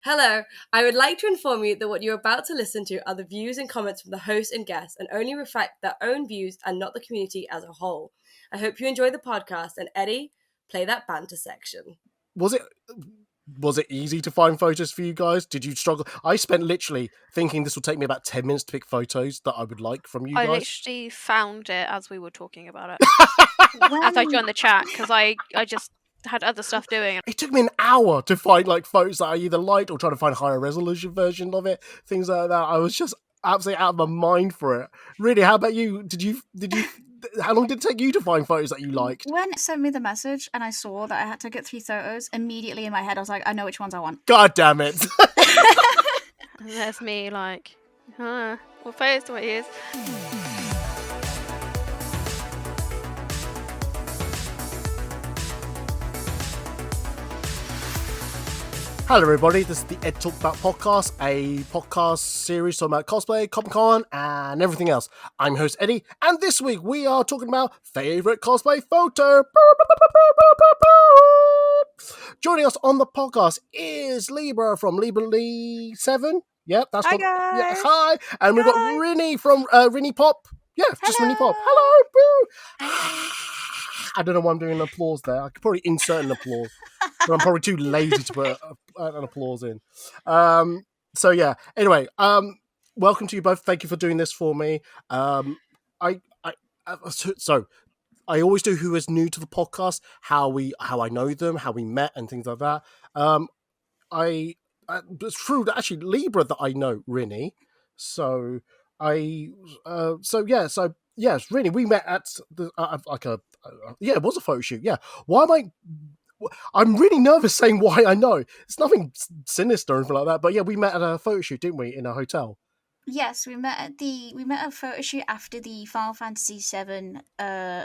Hello, I would like to inform you that what you're about to listen to are the views and comments from the host and guests and only reflect their own views and not the community as a whole. I hope you enjoy the podcast, and Eddie, play that banter section. Was it easy to find photos for you guys? Did you struggle? I spent literally thinking this will take me about 10 minutes to pick photos that I would like from you I guys. literally found it as we were talking about it. As I joined the chat, because I just had other stuff doing. It took me an hour to find like photos that I either liked or try to find a higher resolution version of it, things like that. I was just absolutely out of my mind for it. Really, how about you? Did you how long did it take you to find photos that you liked? When it sent me the message and I saw that I had to get 3 photos, immediately in my head I was like, I know which ones I want. God damn it. And there's me like, what photos do I use? Hello everybody, this is the Ed Talk About podcast, a podcast series talking about cosplay, Comic-Con, and everything else. I'm host Eddie, and this week we are talking about Favourite Cosplay Photo. Joining us on the podcast is Libra from Librali 7. Yep, that's Hi, what. guys. Yeah, hi, and we've got Hi. Rinny from Rinny Pop. Yeah, just Rinny Pop. Hello. Hello, boo. I don't know why I'm doing an applause there. I could probably insert an applause, but I'm probably too lazy to put an applause in. So yeah. Anyway, welcome to you both. Thank you for doing this for me. So I always do who is new to the podcast, how I know them, how we met, and things like that. It's true that actually Libra that I know Rinny. Yes, really, we met at the it was a photo shoot. Yeah, why am I'm really nervous saying why I know. It's nothing sinister or anything like that. But yeah, we met at a photo shoot, didn't we, in a hotel? Yes, we met at a photo shoot after the Final Fantasy VII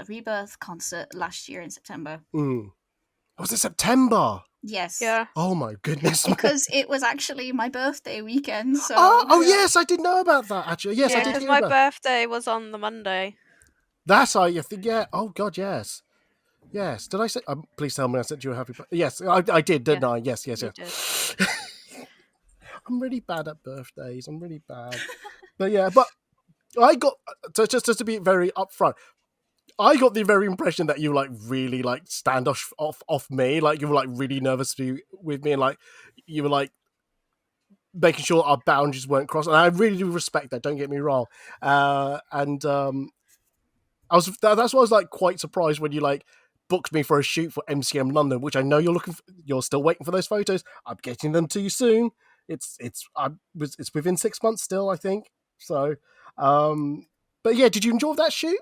Rebirth concert last year in September. Was it September? Yes. Yeah. Oh my goodness. Because it was actually my birthday weekend. So. Oh yes, I did know about that actually. Yes, yeah, I did. Because my birthday was on the Monday. That's how you think. Yeah. Oh God, yes. Yes. Did I say? Please tell me I said you a happy birthday. Yes, I did, didn't I? Yes. You did. I'm really bad at birthdays. I'm really bad. But yeah, but I got just to be very upfront. I got the very impression that you like really like stand off me, like you were like really nervous to be with me, and like you were like making sure our boundaries weren't crossed. And I really do respect that. Don't get me wrong. That's why I was like quite surprised when you like booked me for a shoot for MCM London, which I know you're still waiting for those photos. I'm getting them to you soon. It's within 6 months still, I think. So, but yeah, did you enjoy that shoot?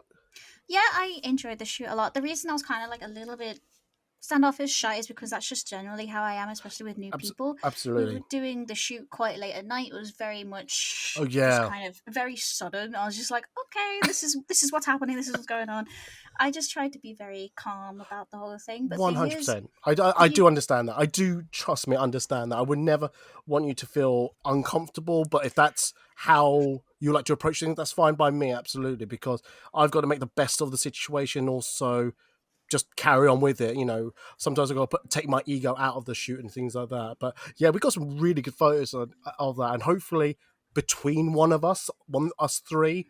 Yeah, I enjoyed the shoot a lot. The reason I was kind of like a little bit standoffish, shy, is because that's just generally how I am, especially with new people. Absolutely. We were doing the shoot quite late at night. It was very much just kind of very sudden. I was just like, okay, this is what's happening. This is what's going on. I just tried to be very calm about the whole thing. But 100%. I do understand that. I do, trust me, understand that. I would never want you to feel uncomfortable, but if that's how you like to approach things, that's fine by me, absolutely, because I've got to make the best of the situation, also just carry on with it. You know, sometimes I've got to take my ego out of the shoot and things like that. But yeah, we got some really good photos of that, and hopefully between us three,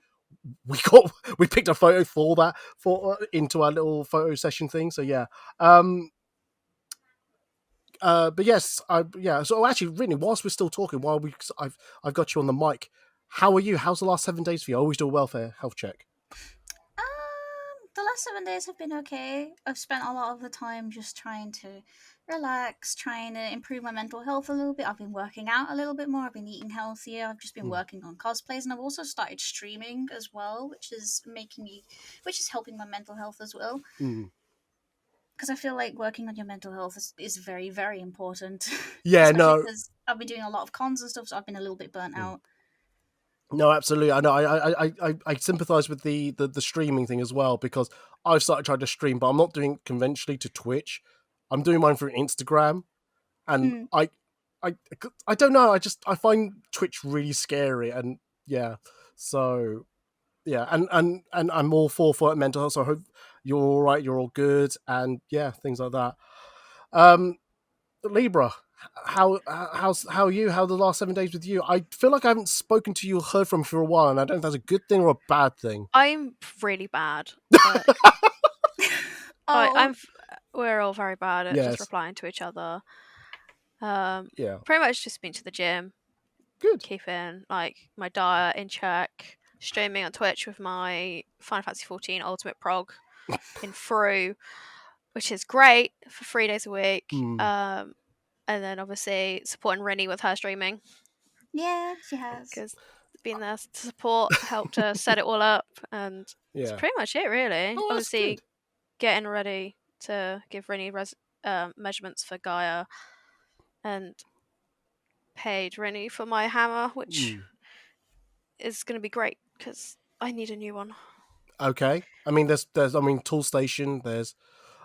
we picked a photo for that into our little photo session thing. So yeah. But yes, So actually, really, whilst we're still talking, I've got you on the mic. How are you? How's the last 7 days for you? I always do a welfare health check. The last 7 days have been okay. I've spent a lot of the time just trying to relax, trying to improve my mental health a little bit. I've been working out a little bit more. I've been eating healthier. I've just been working on cosplays, and I've also started streaming as well, which is helping my mental health as well. Because I feel like working on your mental health is very, very important. Yeah, no. Because I've been doing a lot of cons and stuff, so I've been a little bit burnt out. No, absolutely. I know. I sympathise with the streaming thing as well, because I've started trying to stream, but I'm not doing it conventionally to Twitch. I'm doing mine through Instagram, and I don't know. I find Twitch really scary, and yeah. So yeah, and I'm all for mental health. So I hope you're all right. You're all good, and yeah, things like that. Libra, how are you? How are the last 7 days with you? I feel like I haven't spoken to you or heard from you for a while, and I don't know if that's a good thing or a bad thing. I'm really bad. But Oh, we're all very bad at just Yes. replying to each other. Yeah. Pretty much just been to the gym, Good. keeping like my diet in check, streaming on Twitch with my Final Fantasy 14 Ultimate Prog in through, which is great for 3 days a week. And then obviously supporting Rennie with her streaming yeah, she has. because being there to support helped her set it all up, and Yeah. that's pretty much it, really. Oh, that's Obviously, good. getting ready to give Rennie measurements for Gaia, and paid Rennie for my hammer, which is going to be great because I need a new one. Okay. I mean, there's Tool Station. There's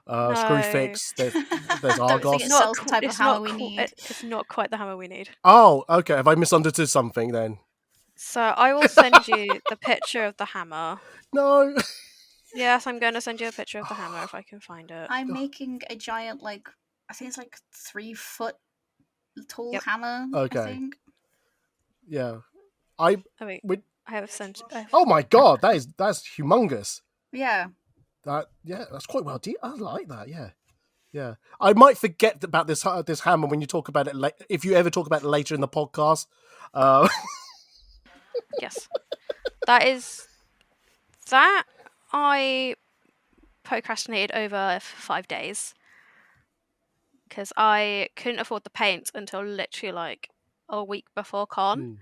No. Screwfix. There's Don't think Argos. it sells the type of hammer we need. It's not quite the hammer we need. Oh, okay. Have I misunderstood something then? So I will send you the picture of the hammer. No. Yes, I'm going to send you a picture of the hammer if I can find it. I'm making a giant, like, I think it's like 3 foot tall Yep. hammer. Okay. I think. Yeah. Oh wait, I have sent. Oh my god, that's humongous. Yeah. That's quite well. I like that. Yeah. I might forget about this hammer when you talk about it. If you ever talk about it later in the podcast. Yes, that I procrastinated over for 5 days because I couldn't afford the paint until literally like a week before con.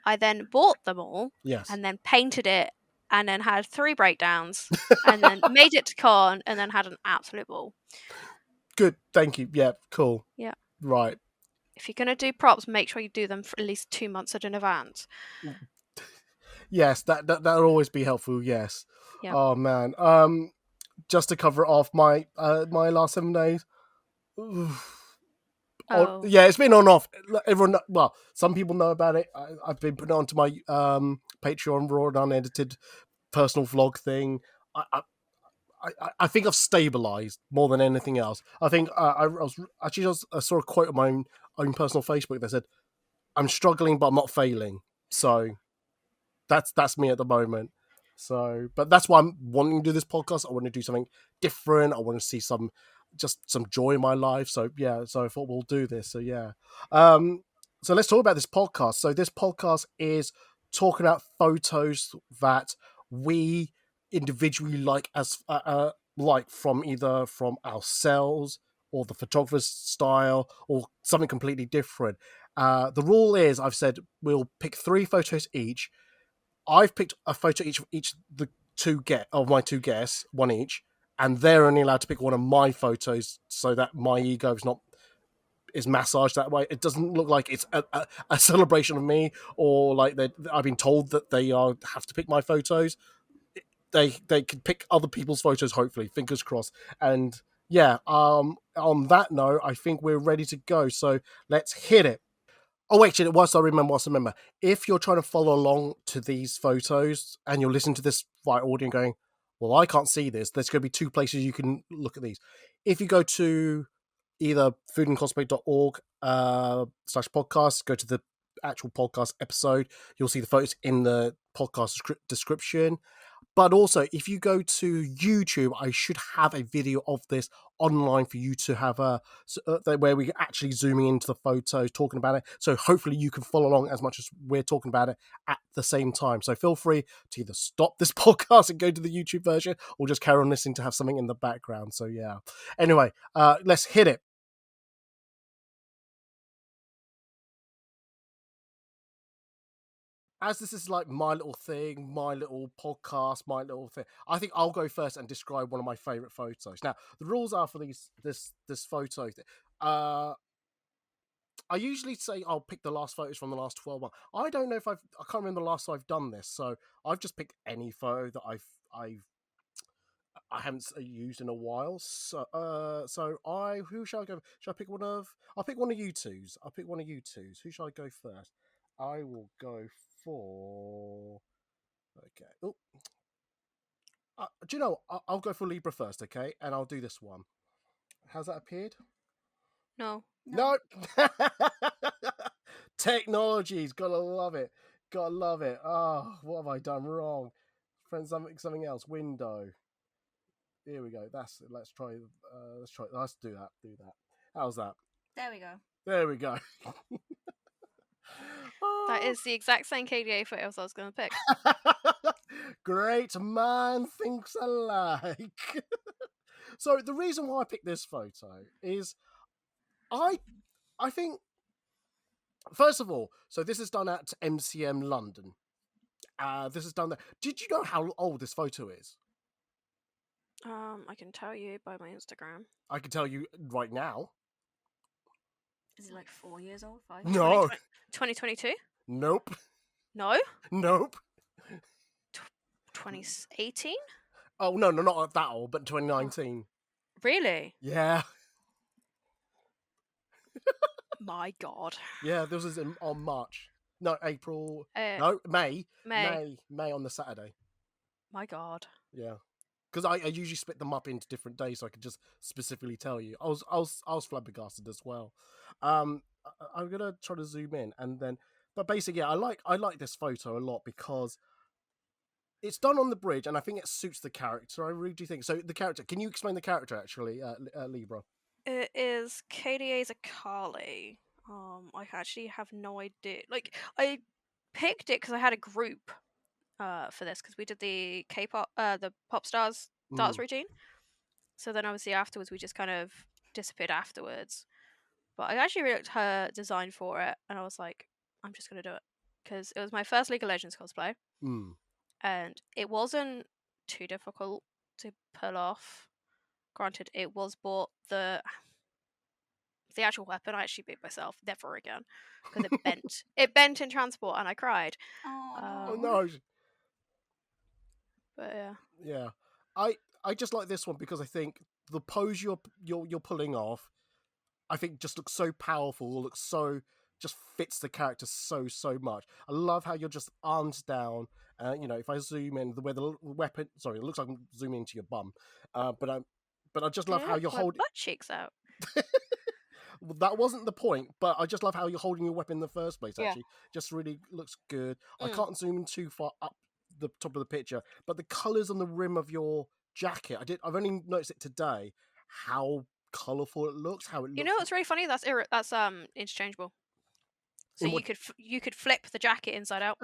I then bought them all, Yes. and then painted it, and then had 3 breakdowns, and then made it to con, and then had an absolute ball. Good, thank you. Yeah, cool. Yeah. Right. If you're gonna do props, make sure you do them for at least 2 months in advance. Yes, that'll always be helpful. Yes. Yeah. Oh man. Just to cover it off, my my last 7 days. Oh. Yeah, it's been on off. Everyone, well, some people know about it. I've been putting it onto my Patreon raw and unedited personal vlog thing. I think I've stabilized more than anything else. I think I saw a quote on my own personal Facebook that said, "I'm struggling, but I'm not failing." So that's me at the moment. So, but that's why I'm wanting to do this podcast. I want to do something different. I want to see some joy in my life. So yeah, so I thought we'll do this. So yeah, so let's talk about this podcast. So this podcast is talking about photos that we individually like as like from either from ourselves or the photographer's style or something completely different. The rule is I've said we'll pick 3 photos each. I've picked a photo each the my two guests, one each, and they're only allowed to pick one of my photos so that my ego is massaged that way. It doesn't look like it's a celebration of me or like I've been told that they have to pick my photos. They can pick other people's photos, hopefully, fingers crossed. And yeah, on that note, I think we're ready to go. So let's hit it. Oh, actually, whilst I remember, if you're trying to follow along to these photos and you're listening to this via audio and going, well, I can't see this, there's going to be 2 places you can look at these. If you go to either foodandcosplay.org / podcast, go to the actual podcast episode, you'll see the photos in the podcast description. But also, if you go to YouTube, I should have a video of this online for you to have where we're actually zooming into the photos, talking about it. So hopefully you can follow along as much as we're talking about it at the same time. So feel free to either stop this podcast and go to the YouTube version or just carry on listening to have something in the background. So yeah. Anyway, let's hit it. As this is like my little thing, my little podcast, my little thing, I think I'll go first and describe one of my favorite photos. Now, the rules are for this photo. I usually say I'll pick the last photos from the last 12 months. I don't know if I can't remember the last time I've done this, so I've just picked any photo that I haven't used in a while. So who shall I go? Shall I pick one of? I'll pick one of you twos. Who shall I go first? I will go for. Okay. Oh. Do you know? I'll go for Libra first, okay? And I'll do this one. Has that appeared? No. No. Technology's gotta love it. Gotta love it. Oh, what have I done wrong? Friend, something else. Window. Here we go. That's it. Let's try. Let's do that. Do that. How's that? There we go. There we go. That is the exact same KDA photos I was going to pick. Great man thinks alike. So the reason why I picked this photo is I think, first of all, so this is done at MCM London. This is done there. Did you know how old this photo is? I can tell you by my Instagram. I can tell you right now. Is it like 4 years old? 5? No. 2022? Nope. No? Nope. 2018? Oh, no, not that old, but 2019. Really? Yeah. My God. Yeah, this was on March. No, April. No, May. May. May on the Saturday. My God. Yeah. Because I usually split them up into different days, so I could just specifically tell you. I was flabbergasted as well. I'm gonna try to zoom in and then, but basically, yeah, I like this photo a lot because it's done on the bridge, and I think it suits the character. I really do think so. The character. Can you explain the character actually, Libra? It is KDA's Akali. I actually have no idea. Like, I picked it because I had a group for this because we did the K-pop, the pop stars dance routine. So then obviously afterwards we just kind of disappeared afterwards. But I actually really liked her design for it, and I was like, I'm just gonna do it because it was my first League of Legends cosplay, and it wasn't too difficult to pull off. Granted, it was bought the actual weapon. I actually beat myself never again because it bent. It bent in transport, and I cried. Oh no! But yeah. Yeah, I just like this one because I think the pose you're pulling off, I think just looks so powerful. Looks so just fits the character so much. I love how you're just arms down. If I zoom in, where the weapon. Sorry, it looks like I'm zooming into your bum. But I just love how you're holding butt cheeks out. That wasn't the point, but I just love how you're holding your weapon in the first place. Yeah. Actually, just really looks good. I can't zoom in too far up the top of the picture, but the colours on the rim of your jacket, I've only noticed it today. How colourful it looks. How it looks. You know what's really funny? That's interchangeable. So you could flip the jacket inside out.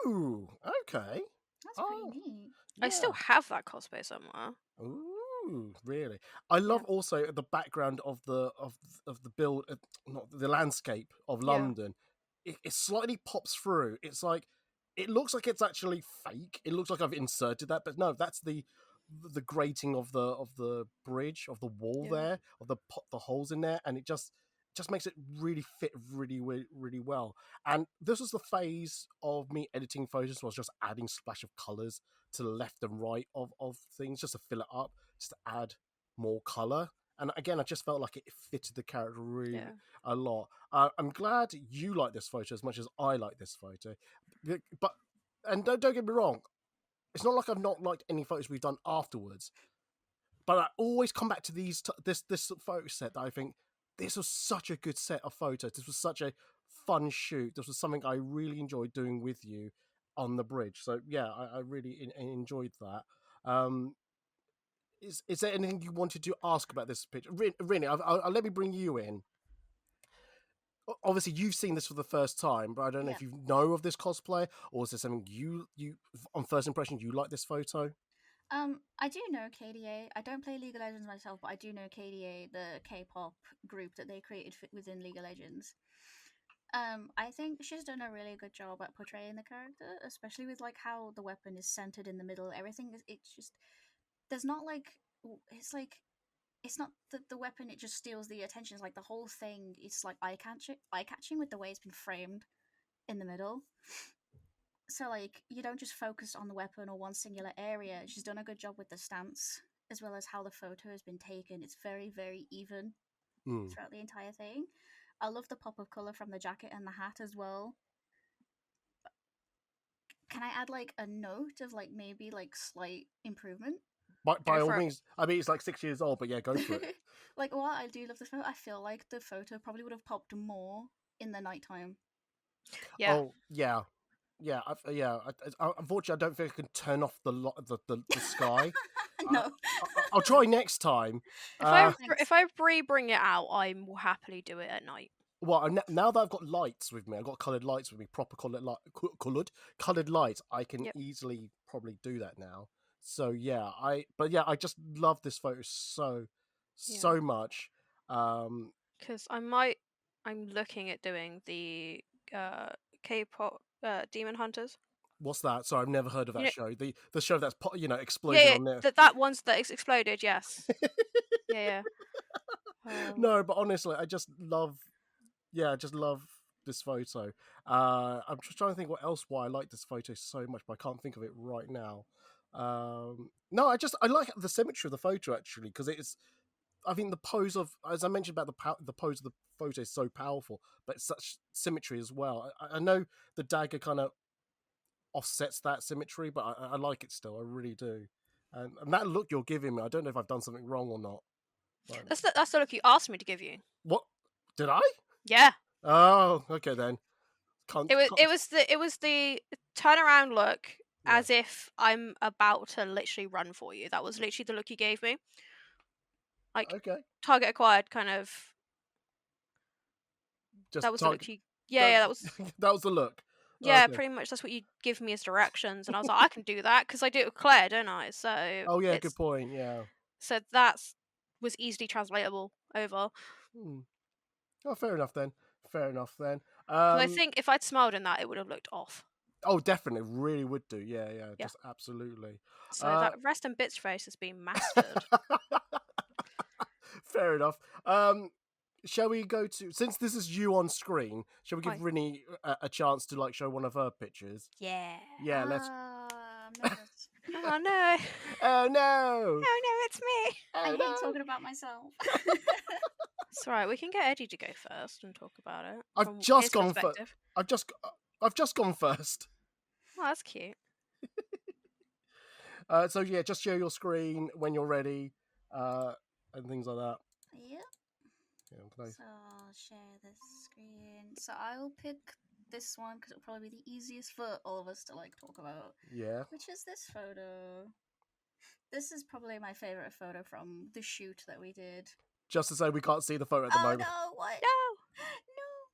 Ooh, okay. That's pretty neat. Yeah. I still have that cosplay somewhere. Ooh, really? I love also the background of the build, not the landscape of London. Yeah. It slightly pops through. It's like it looks like it's actually fake. It looks like I've inserted that, but no, that's the grating of the bridge, of the wall there, of the holes in there, and it just makes it really fit really well. And this was the phase of me editing photos, was just adding splash of colors to the left and right of things, just to fill it up, just to add more color. And again, I just felt like it fitted the character really a lot. I'm glad you like this photo as much as I like this photo, but don't get me wrong, it's not like I've not liked any photos we've done afterwards. But I always come back to this photo set that I think this was such a good set of photos. This was such a fun shoot. This was something I really enjoyed doing with you on the bridge. So yeah, I really enjoyed that. Is there anything you wanted to ask about this picture? Really, I'll let me bring you in. Obviously, you've seen this for the first time, but I don't know if you know of this cosplay, or is there something you on first impression you like this photo? I do know KDA. I don't play League of Legends myself, but I do know KDA, the K-pop group that they created within League of Legends. I think she's done a really good job at portraying the character, especially with like how the weapon is centered in the middle. Everything is, it's just, there's not like, it's not the weapon, it just steals the attention. It's like the whole thing is like eye-catching with the way it's been framed in the middle. So, like, you don't just focus on the weapon or one singular area. She's done a good job with the stance, as well as how the photo has been taken. It's very, very even throughout the entire thing. I love the pop of colour from the jacket and the hat as well. Can I add, like, a note of, like, maybe, like, slight improvement? By all means. I mean, it's like 6 years old, but yeah, go for it. Like, while I do love this photo, I feel like the photo probably would have popped more in the nighttime. Yeah. Oh, yeah. Yeah, unfortunately, I don't think I can turn off the sky. No. I'll try next time. If I bring it out, I will happily do it at night. Well, now that I've got lights with me, I've got coloured lights with me, proper coloured lights. I can Yep. easily probably do that now. So yeah, I just love this photo so much. Because I'm looking at doing the K-pop Demon Hunters. What's that? Sorry, I've never heard of that You know- show. The show that's exploded Yeah, on there. that one's that exploded. Yes. Yeah. No, but honestly, I just love this photo. I'm just trying to think why I like this photo so much, but I can't think of it right now. No, I like the symmetry of the photo actually, because I think the pose of, as I mentioned about the pose of the photo is so powerful, but it's such symmetry as well. I know the dagger kind of offsets that symmetry, but I like it still. I really do. And that look you're giving me, I don't know if I've done something wrong or not. But... That's the look you asked me to give you. What? Did I? Yeah. Oh, okay then. It was the turnaround look, as if I'm about to literally run for you. That was literally the look you gave me. Like, okay. Target acquired kind of. Just that was the look you. Yeah, that was. That was the look. Yeah, Okay. pretty much. That's what you give me as directions, and I was like, I can do that because I do it with Claire, don't I? So. Oh yeah, good point. Yeah. So was easily translatable over. Oh, fair enough then. I think if I'd smiled in that, it would have looked off. Oh, definitely, really would do. Yeah, just absolutely. So that rest and bits face has been mastered. Fair enough. Shall we go to, since this is you on screen? Shall we give Rinny a chance to show one of her pictures? Yeah. Yeah. Let's. I'm nervous. Oh no. Oh no. Oh no, it's me. I hate talking about myself. It's alright. We can get Eddie to go first and talk about it. I've just gone first. I've just gone first. Oh, that's cute. So yeah, just share your screen when you're ready, and things like that. Yep. Yeah, so I'll share this screen. So I'll pick this one because it'll probably be the easiest for all of us to talk about. Yeah. Which is this photo. This is probably my favorite photo from the shoot that we did. Just to say, we can't see the photo at the moment. Oh no! What? No.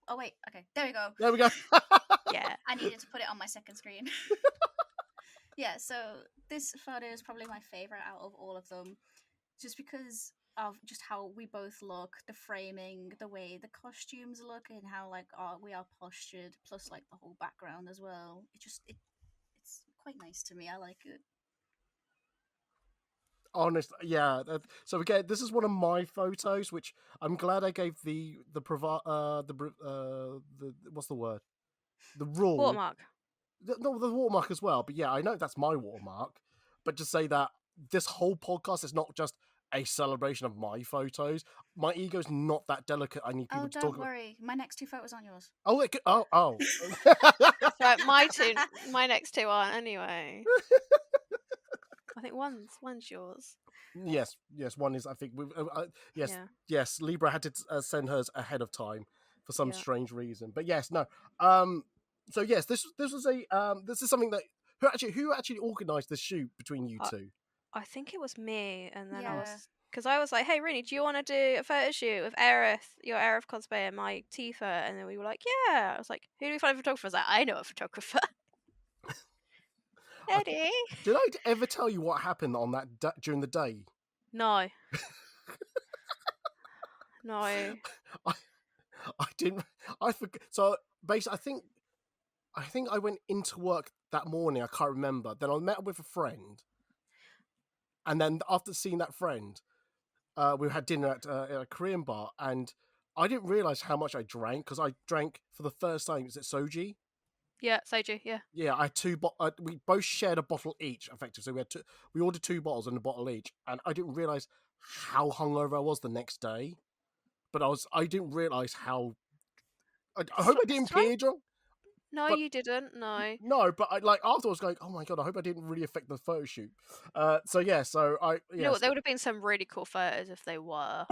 Oh wait. Okay. There we go. There we go. Yeah. I needed to put it on my second screen. Yeah. So this photo is probably my favorite out of all of them, just because of just how we both look, the framing, the way the costumes look, and how we are postured, plus the whole background as well. It's quite nice to me. I like it. Honestly, yeah. So again, this is one of my photos, which I'm glad I gave the what's the word? The rule. Watermark. No, the watermark as well. But yeah, I know that's my watermark. But to say that this whole podcast is not just a celebration of my photos. My ego's not that delicate. I need people to talk about. Don't worry. My next two photos aren't yours. Oh. So my next two aren't anyway. I think one's yours. Yes. One is. I think. Yes. Libra had to send hers ahead of time for some strange reason. But yes, no. So yes, this was this is something that who actually organised the shoot between you two. I think it was me, and then I was like, "Hey, Rinny, do you want to do a photo shoot with Aerith, your Aerith cosplay, and my Tifa?" And then we were like, "Yeah." I was like, "Who do we find a photographer?" I was like, "I know a photographer." Eddie. Did I ever tell you what happened on that during the day? No. No. I didn't. I forgot. So basically, I think I went into work that morning. I can't remember. Then I met with a friend, and then after seeing that friend, we had dinner at a Korean bar, and I didn't realize how much I drank because I drank for the first time. Is it soju? Yeah, soju. Yeah. Yeah, I had two. We both shared a bottle each, effectively. So we ordered 2 bottles and a bottle each, and I didn't realize how hungover I was the next day. But I didn't realize how. I hope I didn't appear drunk. No, But you didn't. No. no, but I like afterwards going, oh my god, I hope I didn't really affect the photo shoot. So I You know what? There would have been some really cool photos if they were.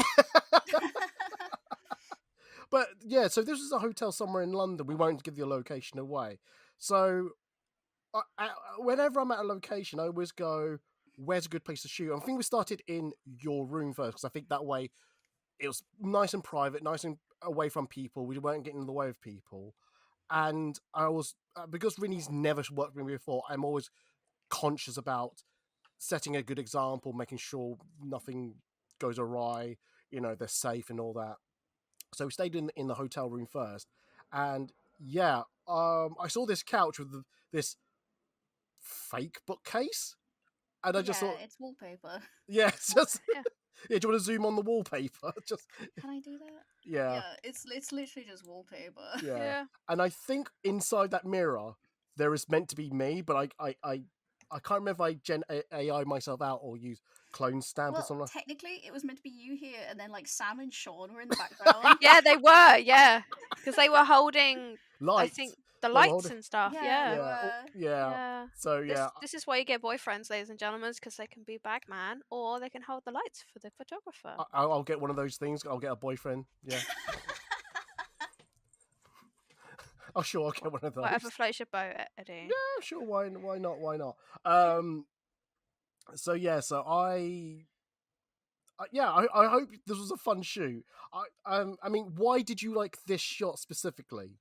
But yeah, so this is a hotel somewhere in London. We won't give the location away. So whenever I'm at a location, I always go, where's a good place to shoot? I think we started in your room first because I think that way it was nice and private, nice and away from people. We weren't getting in the way of people. And I was, because Rinny's never worked with me before, I'm always conscious about setting a good example, making sure nothing goes awry, they're safe and all that. So we stayed in the hotel room first. And yeah, I saw this couch with this fake bookcase. And I just thought, it's wallpaper. yeah, it's just, Yeah. yeah, do you want to zoom on the wallpaper? Just, Can I do that? yeah. It's literally just wallpaper. Yeah. And I think inside that mirror, there is meant to be me, but I can't remember if I Gen AI myself out or use clone stamp or Well, something. technically, it was meant to be you here, and then like Sam and Sean were in the background. Yeah, they were. Yeah, because they were holding. I Lights. think the They were lights holding- and stuff. Yeah, they Yeah. Yeah. were. Yeah. Yeah. So yeah. This is why you get boyfriends, ladies and gentlemen, because they can be bagman or they can hold the lights for the photographer. I'll get one of those things. I'll get a boyfriend. Yeah. Oh, sure, I'll get one of those. Whatever floats your boat, Eddie. Yeah, sure. Why not? Why not? So yeah. So I hope this was a fun shoot. I mean, why did you like this shot specifically?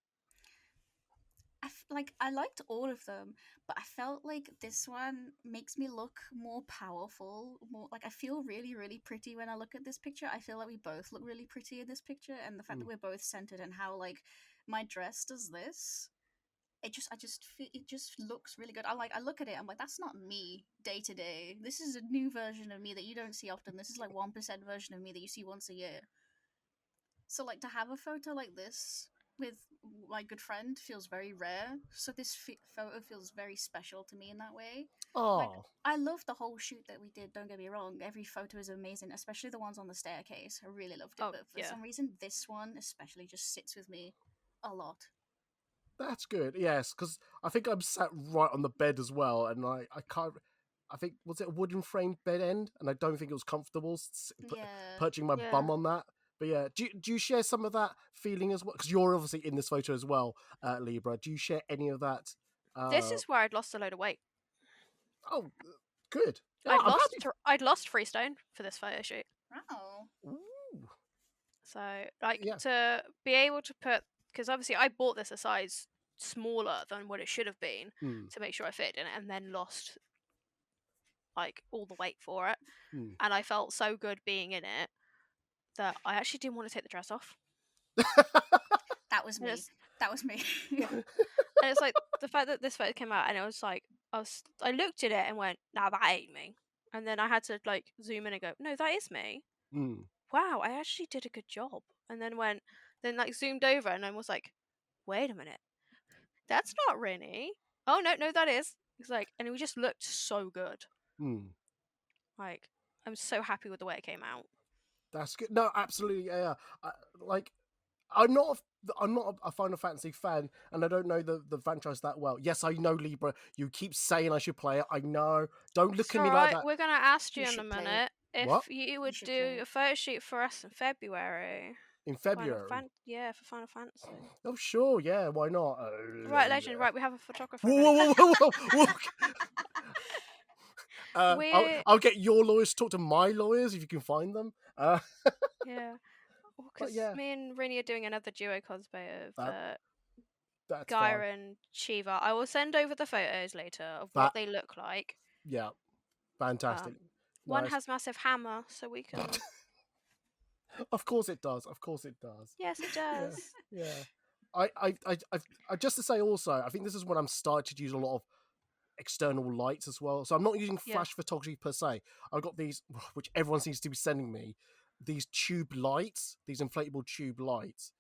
I liked all of them, but I felt like this one makes me look more powerful. More like I feel really, really pretty when I look at this picture. I feel like we both look really pretty in this picture, and the fact that we're both centered and how like my dress does this. It just looks really good. I look at it. I'm like, that's not me day to day. This is a new version of me that you don't see often. This is like 1% version of me that you see once a year. So like to have a photo like this with my good friend feels very rare. So this photo feels very special to me in that way. Like Oh, I love the whole shoot that we did. Don't get me wrong. Every photo is amazing, especially the ones on the staircase. I really loved it. Oh, But for yeah. some reason, this one especially just sits with me a lot. that's good. Yes, because I think I'm sat right on the bed as well, and I can't. I think was it a wooden framed bed end, and I don't think it was comfortable Yeah. perching my Yeah. bum on that. But yeah, do you share some of that feeling as well? Because you're obviously in this photo as well, Libra. Do you share any of that? This is where I'd lost a load of weight. Oh, good. Yeah, I'm happy. I'd lost 3 stone for this photo shoot. Oh. Ooh. So like Yeah. to be able to put, because obviously I bought this a size smaller than what it should have been to make sure I fit in it, and then lost like all the weight for it. And I felt so good being in it that I actually didn't want to take the dress off. That was me. That was me. And it's like the fact that this photo came out and it was like I looked at it and went, nah, that ain't me. And then I had to like zoom in and go, no, that is me. Wow, I actually did a good job. And then like zoomed over and I was like, wait a minute, that's not Rinny. Oh no, that is. It's like, and it just looked so good. Like, I'm so happy with the way it came out. That's good. No, absolutely. Yeah. I'm not a Final Fantasy fan, and I don't know the franchise that well. Yes, I know Libra. You keep saying I should play it. I know. Don't look at me like that. We're gonna ask you in a should play minute if What? you would should do play. a photo shoot for us in February. In February. Yeah, for Final Fantasy. Oh, sure. Yeah. Why not? Right, legend. Right, we have a photographer. Whoa, ready. whoa. I'll get your lawyers to talk to my lawyers if you can find them. Yeah. Because yeah. me and Rinny are doing another duo cosplay of That's Gaia fine. and Shiva. I will send over the photos later of what they look like. Yeah. Fantastic. One Nice. has massive hammer, so we can. Of course it does. Of course it does. Yes, it does. Yeah. I just to say also, I think this is when I'm starting to use a lot of external lights as well. So I'm not using flash photography per se. I've got these, which everyone seems to be sending me, these tube lights, these inflatable tube lights.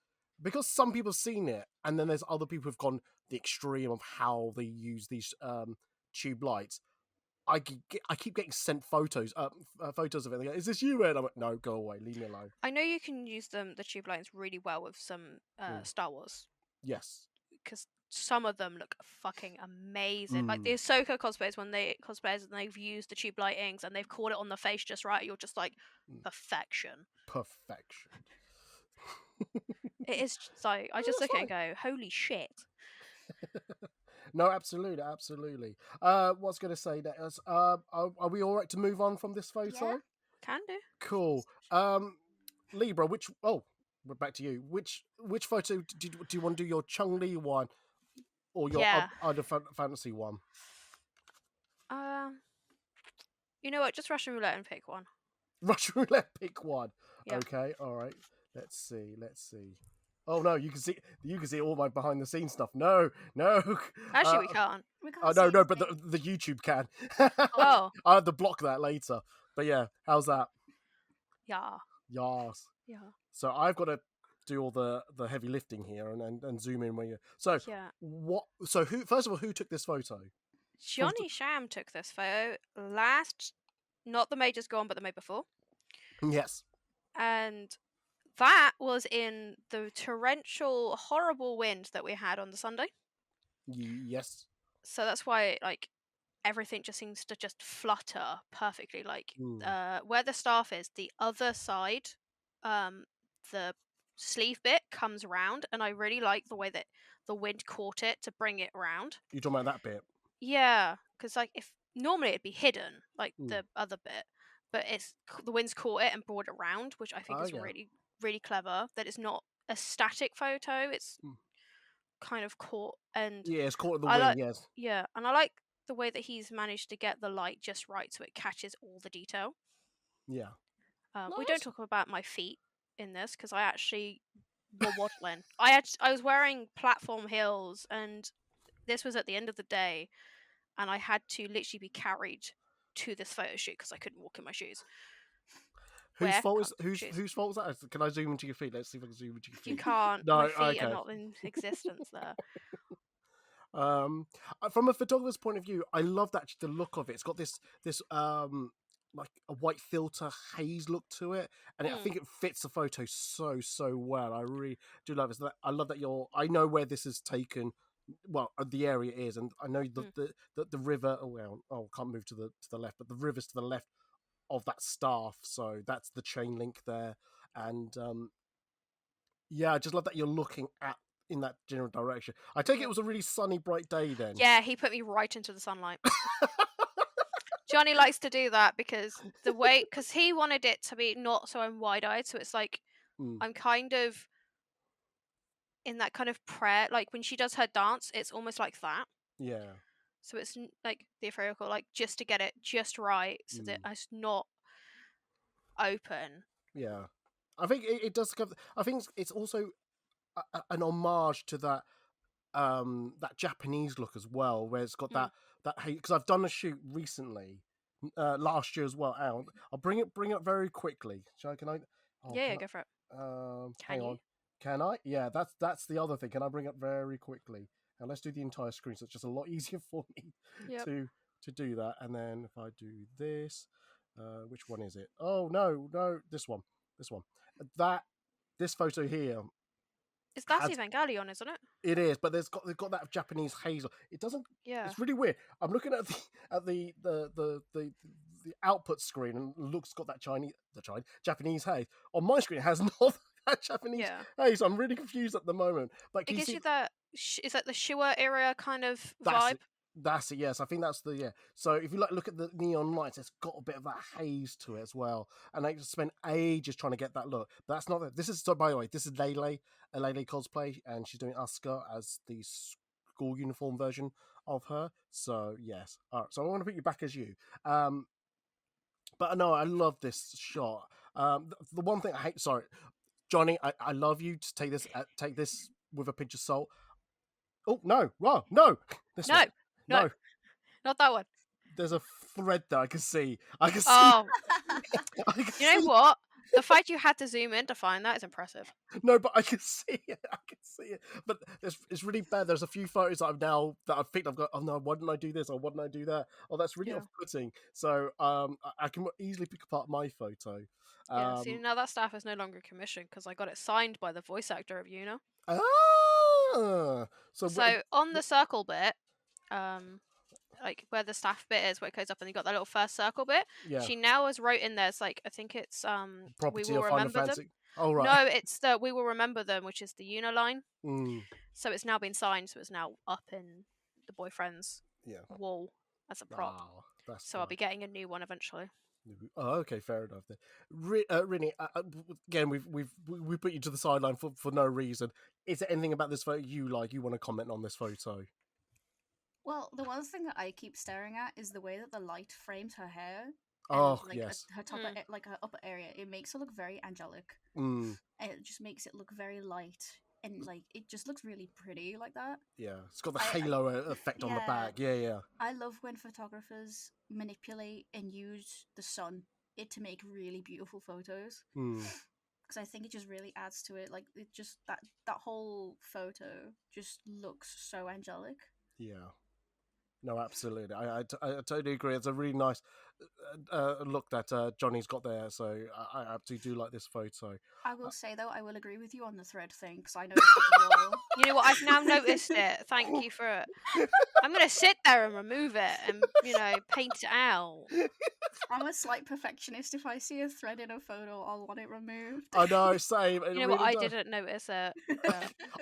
Because some people have seen it, and then there's other people who've gone the extreme of how they use these tube lights. I keep getting sent photos of it. They go, is this you? And I'm like, no, go away, leave me alone. I know you can use the tube lights really well with some Star Wars. Yes. Because some of them look fucking amazing. Like the Ahsoka cosplayers, when they've used the tube lightings and they've caught it on the face just right, you're just like, perfection. It is just like, I just look at it and go, holy shit. No, absolutely. What's going to say that is, are we all right to move on from this photo? Yeah. Can do. Cool. Libra, we're back to you. Which photo do you want to do, your Chung-Li one or your other fantasy one? You know what? Just Russian roulette and pick one. Russian roulette, pick one. Yeah. Okay, all right. Let's see. Oh no, you can see all my behind the scenes stuff. No. Actually, we can't. No, but the YouTube can. Oh. I'll have to block that later. But yeah, how's that? Yeah. Yes. Yeah. So I've got to do all the heavy lifting here and zoom in where you. So yeah. What? So first of all, who took this photo? Johnny Sham took this photo last, not the May just gone, but the May before. Yes. And that was in the torrential, horrible wind that we had on the Sunday. Yes. So that's why, like, everything just seems to just flutter perfectly. Like, where the staff is, the other side, the sleeve bit comes around, and I really like the way that the wind caught it to bring it around. You're talking about that bit? Yeah, because like if normally it'd be hidden, like the other bit, but the wind's caught it and brought it around, which I think is really, really clever. That it's not a static photo; it's kind of caught and it's caught in the wind. Yes. Yeah, and I like the way that he's managed to get the light just right so it catches all the detail. Yeah. Nice. We don't talk about my feet in this because I actually were waddling. I was wearing platform heels, and this was at the end of the day, and I had to literally be carried to this photo shoot because I couldn't walk in my shoes. Whose fault was that? Can I zoom into your feet? Let's see if I can zoom into your feet. You can't. No, my feet are not in existence there. From a photographer's point of view, I love that the look of it. It's got this like a white filter haze look to it, and I think it fits the photo so well. I really do love it. I love that I know where this is taken. Well, the area is, and I know the river. I can't move to the left, but the river's to the left of that staff. So that's the chain link there, and I just love that you're looking in that general direction. I take it was a really sunny, bright day then. Yeah, he put me right into the sunlight. Johnny likes to do that because he wanted it to be not so I'm wide-eyed, so it's like I'm kind of in that kind of prayer, like when she does her dance, it's almost like that. Yeah. So it's like the ethereal, like just to get it just right, so that it's not open. Yeah, I think it does. I think it's also an homage to that that Japanese look as well, where it's got that because I've done a shoot recently last year as well. I'll bring it very quickly. Can I? Go for it. Hang on. Can I? Yeah, that's the other thing. Can I bring it very quickly? And let's do the entire screen, so it's just a lot easier for me to do that. And then if I do this, which one is it? Oh no, this one. This photo here. It's Evangelion, isn't it? It is, but they've got that Japanese haze. It doesn't. Yeah. It's really weird. I'm looking at the output screen, and Luke's got that Japanese haze. On my screen, it has not that Japanese haze. I'm really confused at the moment. But it gives you that. Is that the Showa area kind of vibe? That's it. Yes, I think that's the So if you look at the neon lights, it's got a bit of that haze to it as well. And I spent ages trying to get that look. But that's not. This is, by the way, this is Lele, a Lele cosplay, and she's doing Asuka as the school uniform version of her. So yes, all right. So I want to put you back as you. But no, I love this shot. The one thing I hate. Sorry, Johnny, I love you to take this with a pinch of salt. Oh no! Whoa, no! No, not that one. There's a thread that I can see. Oh, you know what? The fact you had to zoom in to find that is impressive. No, but I can see it. But it's really bad. There's a few photos that I've picked. I've got. Oh no! Why didn't I do this? Or why didn't I do that? Oh, that's really off-putting. So I can easily pick apart my photo. See, now that staff is no longer commissioned because I got it signed by the voice actor of Yuna. So on the circle bit, like where the staff bit is, where it goes up and you got that little first circle bit. Yeah. She now has wrote in there. It's like I think it's Property we will of Final remember them. Fantasy. Oh right. No, it's the we will remember them, which is the Uniline. Mm, So it's now been signed. So it's now up in the boyfriend's yeah. wall as a prop. Oh, that's So I'll be getting a new one eventually. Oh, okay, fair enough. Then, Rini, again, we've put you to the sideline for no reason. Is there anything about this photo you like? You want to comment on this photo? Well, the one thing that I keep staring at is the way that the light frames her hair. Oh, like yes. her top, like her upper area. It makes her look very angelic. Mm. And it just makes it look very light, and like it just looks really pretty like that. Yeah, it's got the halo effect on the back. Yeah. I love when photographers manipulate and use the sun to make really beautiful photos. Because I think it just really adds to it. Like it just that whole photo just looks so angelic. Yeah. No, absolutely. I totally agree. It's a really nice look that Johnny's got there. So I absolutely do like this photo. I will say, though, I will agree with you on the thread thing, because I noticed it as well. You know what? I've now noticed it. Thank you for it. I'm going to sit there and remove it and, paint it out. I'm a slight perfectionist. If I see a thread in a photo, I'll want it removed. I know, same. You know what? I didn't notice it.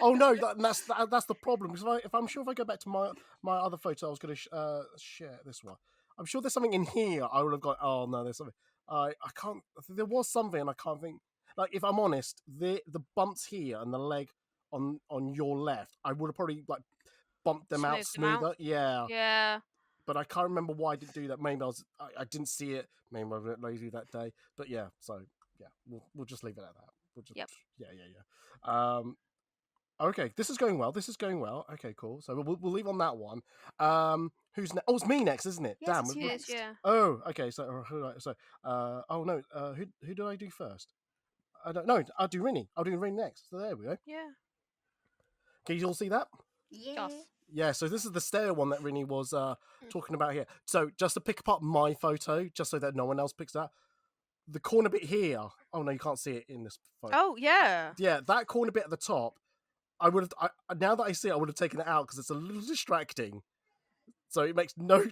Oh no, that's the problem. Because if I go back to my other photo, I was going to share this one. I'm sure there's something in here. I would have gone. Oh no, there's something. I can't. There was something, and I can't think. Like if I'm honest, the bumps here and the leg on your left, I would have probably like bumped them out smoother. Yeah. But I can't remember why I didn't do that. Maybe I didn't see it. Maybe I was a bit lazy that day. But yeah, so yeah, we'll just leave it at that. We'll just, Yeah. Okay, this is going well. Okay, cool. So we'll leave on that one. Who's next? Oh, it's me next, isn't it? Yes, Damn. it's you next. Yeah. Oh, okay. So oh no. Who do I do first? I don't know. I'll do Rini. I'll do Rini next. So there we go. Yeah. Can you all see that? Yeah. Yeah, so this is the stair one that Rini was talking about here. So just to pick apart my photo, just so that no one else picks that, the corner bit here. Oh no, you can't see it in this photo. Oh yeah. Yeah, that corner bit at the top. I would have. Now that I see it, I would have taken it out because it's a little distracting. So it makes no.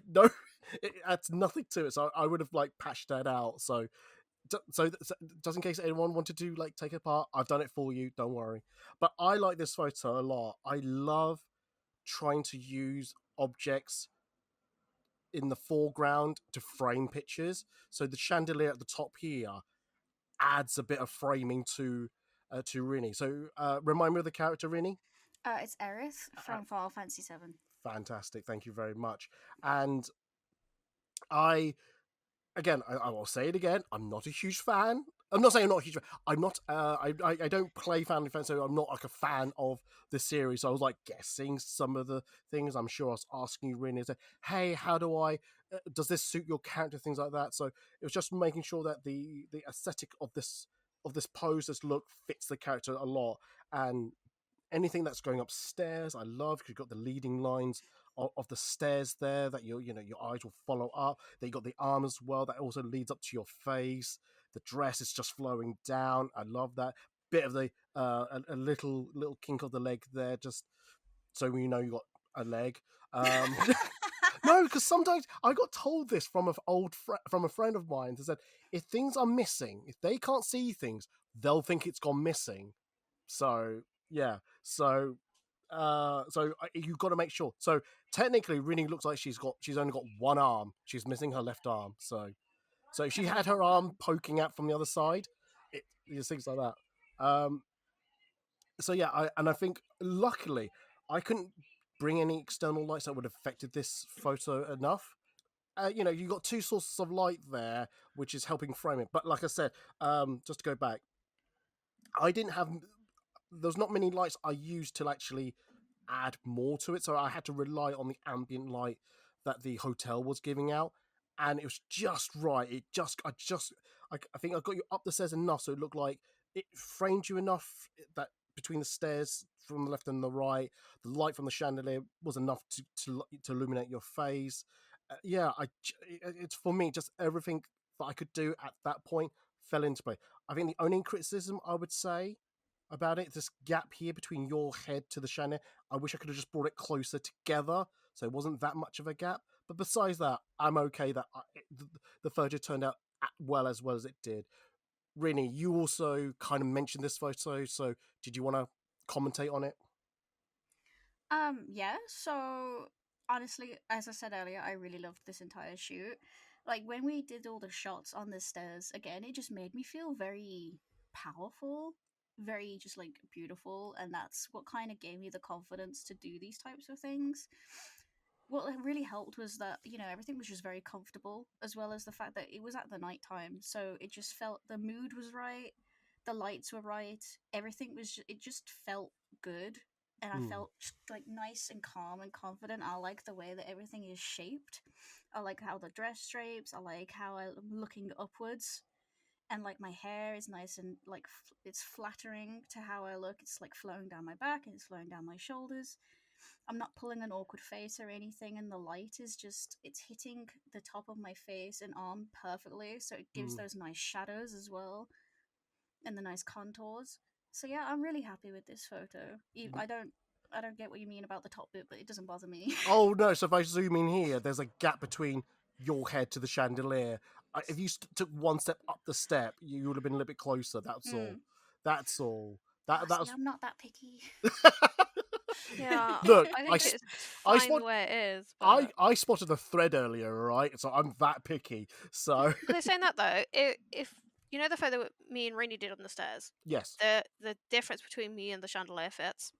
It adds nothing to it. So I would have like patched that out. So just in case anyone wanted to like take it apart, I've done it for you. Don't worry. But I like this photo a lot. I love trying to use objects in the foreground to frame pictures. So the chandelier at the top here adds a bit of framing to Rini. So remind me of the character, Rini. It's Aerith from Final Fantasy VII. Fantastic, thank you very much. And I will say it again. I'm not a huge fan. I'm not saying I'm not a huge fan. I'm not. I don't play Final Fantasy, so I'm not like a fan of the series. So I was like guessing some of the things. I'm sure I was asking you, Rini, hey, how do I? Does this suit your character? Things like that. So it was just making sure that the aesthetic of this pose, this look fits the character a lot. And anything that's going upstairs, I love, because you've got the leading lines of the stairs there that your eyes will follow up. Then you got the arm as well that also leads up to your face. The dress is just flowing down. I love that bit of the a little kink of the leg there, just so you know you got a leg. No, because sometimes I got told this from from a friend of mine that said if things are missing, if they can't see things, they'll think it's gone missing. So yeah, so you've got to make sure. So technically, Rini looks like she's only got one arm. She's missing her left arm. So if she had her arm poking out from the other side, things like that. So yeah, I think luckily I couldn't bring any external lights that would have affected this photo enough. You got two sources of light there, which is helping frame it. But like I said, just to go back, there's not many lights I used to actually add more to it, so I had to rely on the ambient light that the hotel was giving out, and it was just right. I think I got you up the stairs enough so it looked like it framed you enough that between the stairs from the left and the right, the light from the chandelier was enough to illuminate your face. It's for me, just everything that I could do at that point fell into place. I think the only criticism I would say about it. This gap here between your head to the chandelier. I wish I could have just brought it closer together, so it wasn't that much of a gap. But besides that, I'm okay that the photo turned out well as it did. Rini, you also kind of mentioned this photo, so did you want to commentate on it? Yeah, so honestly, as I said earlier, I really loved this entire shoot. Like when we did all the shots on the stairs again, it just made me feel very powerful, very just like beautiful, and that's what kind of gave me the confidence to do these types of things. What really helped was that, you know, everything was just very comfortable, as well as the fact that it was at the night time, so it just felt the mood was right, the lights were right, everything was it just felt good, and I felt just, like nice and calm and confident. I like the way that everything is shaped. I like how the dress drapes. I like how I'm looking upwards, and like my hair is nice and like it's flattering to how I look. It's like flowing down my back and it's flowing down my shoulders. I'm not pulling an awkward face or anything, and the light is just it's hitting the top of my face and arm perfectly, so it gives those nice shadows as well and the nice contours. So yeah, I'm really happy with this photo. I don't get what you mean about the top bit, but it doesn't bother me. Oh no! So if I zoom in here, there's a gap between your head to the chandelier. If you took one step up the step, you would have been a little bit closer. That's all. That's all. Oh, That see, was. I'm not that picky. Yeah, Look, I I think it's I fine spot the way it is. I But I spotted a thread earlier, right? So I'm that picky. So they're saying that though, if you know the photo that me and Rainy did on the stairs, yes. the difference between me and the chandelier fits.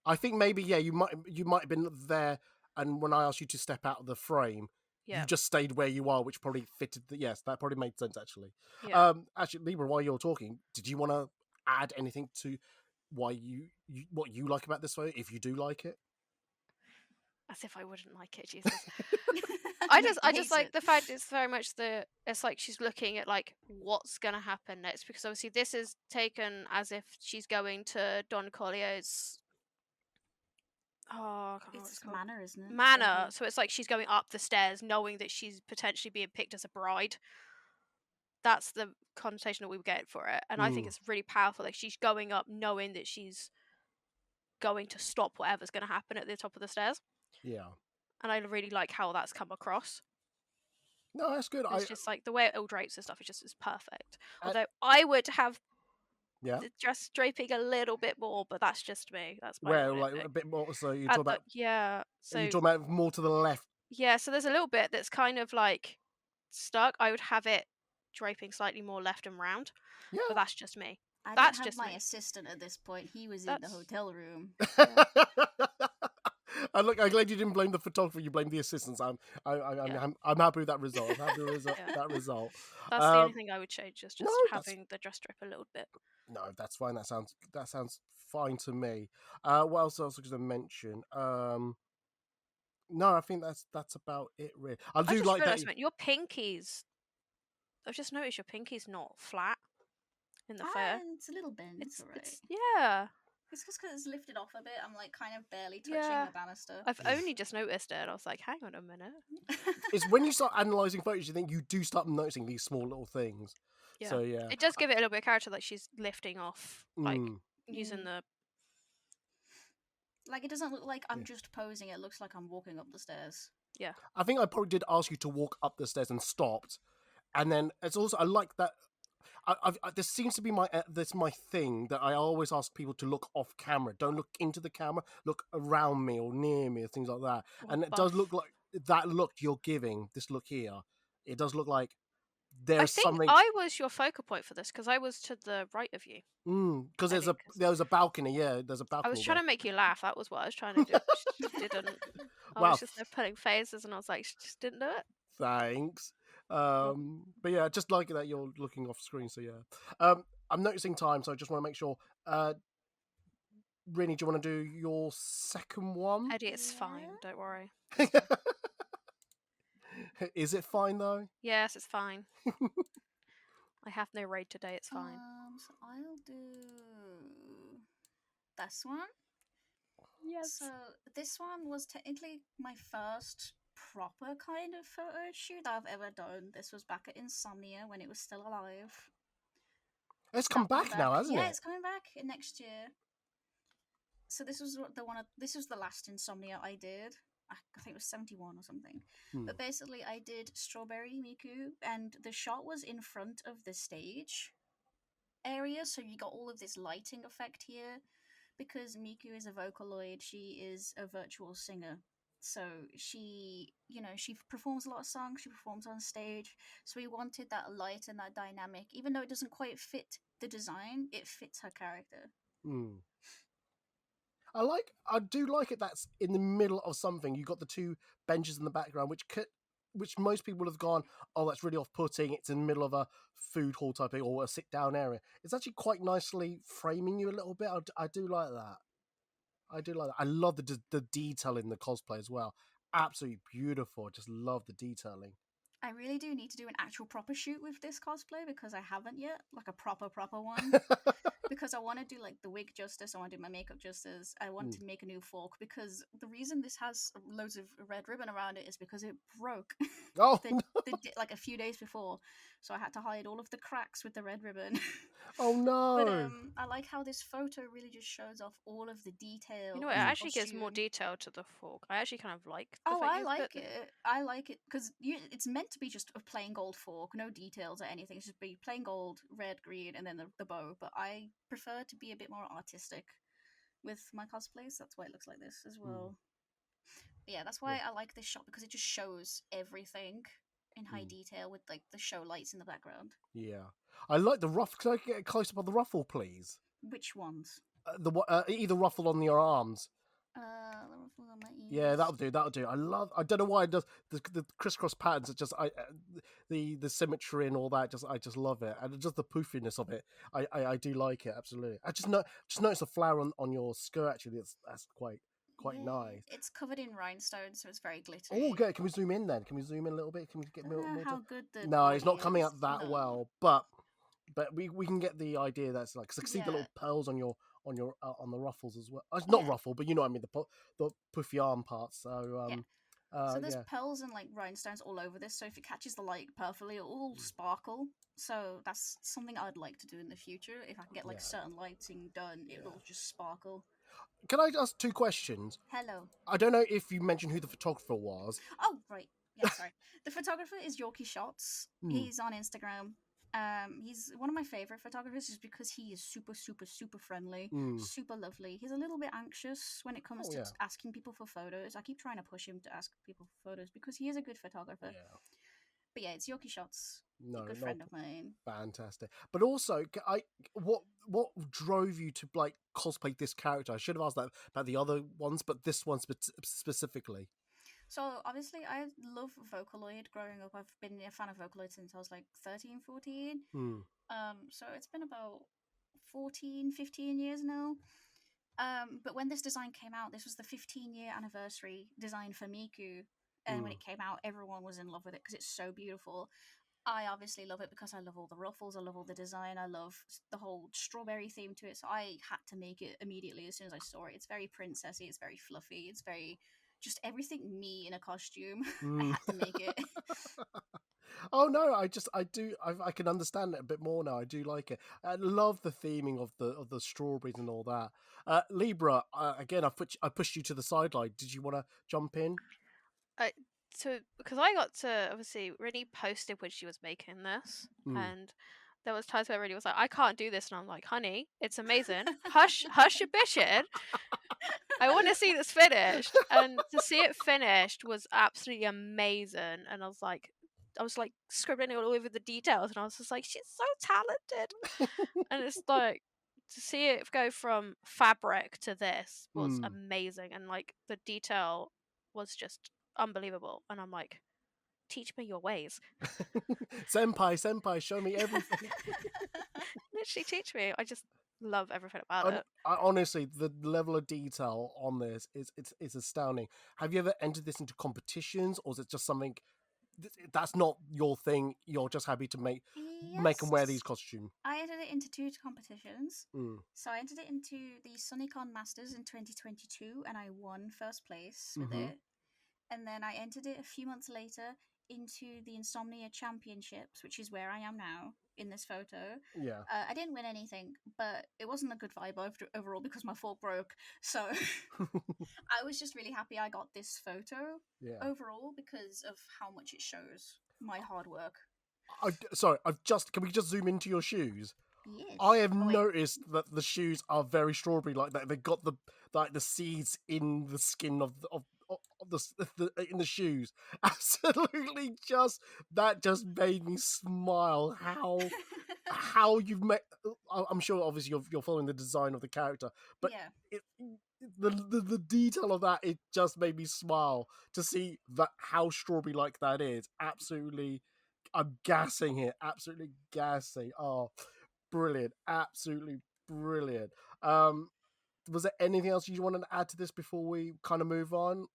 I think maybe you might have been there, and when I asked you to step out of the frame, you Yeah, just stayed where you are, which probably fitted. Yes, that probably made sense actually. yeah. Actually, Libra, while you're talking, did you want to add anything to why what you like about this photo, if you do like it? As if I wouldn't like it, Jesus. I just Hate like it. the fact it's very much it's like she's looking at like what's gonna happen next, because obviously this is taken as if she's going to Don Collier's I can't remember what It's it's his called. manner, isn't it? Manor. So it's like she's going up the stairs knowing that she's potentially being picked as a bride. That's the connotation that we would get for it. And I think it's really powerful. Like she's going up knowing that she's going to stop whatever's going to happen at the top of the stairs. Yeah. And I really like how that's come across. No, that's good. It's just like the way it all drapes and stuff is perfect. I Although I would have yeah. the dress draping a little bit more, but that's just me. That's my Where little like nitpick. a bit more. So you At talk about yeah. So you talking about more to the left. yeah, so there's a little bit that's kind of like stuck. I would have it draping slightly more left and round, Yeah. but that's just me. I That's didn't have just my me. assistant at this point. He was in the That's hotel room. yeah. And look, I'm glad you didn't blame the photographer. You blamed the assistants. Yeah. I'm happy with that result. I'm happy with Yeah. that result. That's the only thing I would change, is No, just that's having the dress drape a little bit. no, that's fine. That sounds fine to me. What else I was going to mention? No, I think that's about it. Really, I I do just like that. realised something. Your pinkies. I've just noticed your pinky's not flat in the photo. It's a little bend. It's alright. Yeah. It's just because it's lifted off a bit. I'm like kind of barely touching Yeah. the banister. I've only just noticed it. I was like, hang on a minute. It's when you start analyzing photos, you think you do start noticing these small little things. Yeah. So yeah, It does give it a little bit of character, like she's lifting off, like using the. Like it doesn't look like I'm just posing. It looks like I'm walking up the stairs. Yeah. I think I probably did ask you to walk up the stairs and stopped, and then it's also I like that. This seems to be my thing that I always ask people to look off camera. Don't look into the camera. Look around me or near me or things like that. And it does look like that look you're giving. This look here, it does look like there's something. I was your focal point for this because I was to the right of you. Because there's a balcony. Yeah, there's a balcony. I was trying to make you laugh. That was what I was trying to do. She just didn't. I was just there putting faces, and I was like, she just didn't do it. Thanks. But yeah, just like that you're looking off screen. So yeah, I'm noticing time, so I just want to make sure. Rini, do you want to do your second one? Eddie, it's fine. Don't worry. Is it fine though? Yes, it's fine. I have no raid today. It's fine. So I'll do this one. Yes. So this one was technically my first proper kind of photo shoot I've ever done. This was back at Insomnia when it was still alive. It's come back now, hasn't it? Yeah, it's coming back next year. So this was this was the last Insomnia I did. I think it was 71 or something. But basically, I did Strawberry Miku, and the shot was in front of the stage area, so you got all of this lighting effect here. Because Miku is a Vocaloid, she is a virtual singer. So she performs a lot of songs, she performs on stage. So we wanted that light and that dynamic. Even though it doesn't quite fit the design, it fits her character. I do like it that's in the middle of something. You got the two benches in the background, which most people have gone, oh, that's really off-putting. It's in the middle of a food hall type thing or a sit-down area. It's actually quite nicely framing you a little bit. I do like that. I love the detail in the cosplay as well. Absolutely beautiful. I just love the detailing. I really do need to do an actual proper shoot with this cosplay because I haven't yet, like a proper one. Because I want to do like the wig justice, I want to do my makeup justice, I want to make a new fork, because the reason this has loads of red ribbon around it is because it broke like a few days before, so I had to hide all of the cracks with the red ribbon. Oh no! But I like how this photo really just shows off all of the detail. You know, it actually gives more detail to the fork. I actually kind of like the fact I like it. I like it because it's meant to be just a plain gold fork, no details or anything. It's just be plain gold, red, green, and then the bow. But I prefer to be a bit more artistic with my cosplays. That's why it looks like this as well. But yeah, that's why I like this shot, because it just shows everything in high detail with like the show lights in the background. Yeah, I like the ruffle. Can I get a close up on the ruffle, please? Which ones? Either ruffle on your arms. The ruffle on my ears. Yeah, that'll do. I don't know why it does the crisscross patterns. It just the symmetry and all that. I just love it, and just the poofiness of it. I do like it, absolutely. I just noticed a flower on your skirt. Actually, that's quite nice. It's covered in rhinestones, so it's very glittery. Oh, okay. Can we zoom in then? Can we zoom in a little bit? Can we get more? How good the No, it's not coming out is. that well, but we can get the idea. That's like, because I see the little pearls on the ruffles as well. It's not ruffle, but you know what I mean, the puffy arm parts. So so there's pearls and like rhinestones all over this. So if it catches the light perfectly, it'll all sparkle. So that's something I'd like to do in the future. If I can get like certain lighting done, it'll just sparkle. Can I ask two questions? Hello. I don't know if you mentioned who the photographer was. Oh, right. Yeah, sorry. The photographer is Yorkie Shots. He's on Instagram. He's one of my favorite photographers just because he is super, super, super friendly, super lovely. He's a little bit anxious when it comes to asking people for photos. I keep trying to push him to ask people for photos because he is a good photographer. Yeah. But yeah, it's Yorkie Shots. A good friend of mine. Fantastic. But also, what drove you to like cosplay this character? I should have asked that about the other ones, but this one specifically. So obviously I love Vocaloid growing up. I've been a fan of Vocaloid since I was like 13, 14. So it's been about 14, 15 years now. But when this design came out, this was the 15-year anniversary design for Miku. And when it came out, everyone was in love with it because it's so beautiful. I obviously love it because I love all the ruffles, I love all the design, I love the whole strawberry theme to it. So I had to make it immediately as soon as I saw it. It's very princessy, it's very fluffy, it's very just everything me in a costume. I had to make it. Oh no, I can understand it a bit more now. I do like it. I love the theming of the strawberries and all that. Libra, again, I pushed you to the sideline. Did you want to jump in? So because I got to obviously Rennie posted when she was making this, and there was times where Rennie was like, "I can't do this," and I'm like, "Honey, it's amazing. Hush your bitching. I want to see this finished." And to see it finished was absolutely amazing. And I was like scribbling all over the details, and I was just like, "She's so talented." And it's like to see it go from fabric to this was amazing, and like the detail was just unbelievable. And I'm like, teach me your ways. senpai, show me everything. Literally teach me. I just love everything about it. Honestly, the level of detail on this is astounding. Have you ever entered this into competitions, or is it just something that's not your thing? You're just happy to make and wear these costumes. I entered it into 2 competitions. So I entered it into the SunnyCon Masters in 2022, and I won first place with it. And then I entered it a few months later into the Insomnia Championships, which is where I am now, in this photo. Yeah. I didn't win anything, but it wasn't a good vibe overall because my fork broke. So I was just really happy I got this photo overall because of how much it shows my hard work. Can we just zoom into your shoes? Yes. I have noticed that the shoes are very strawberry like that. They've got the seeds in the skin of the in the shoes. Absolutely, just made me smile. How you've made. I'm sure, obviously, you're following the design of the character, but the detail of that, it just made me smile to see that how strawberry like that is. Absolutely, I'm gassing here. Absolutely gassing. Oh. Brilliant, absolutely brilliant. Was there anything else you wanted to add to this before we kind of move on?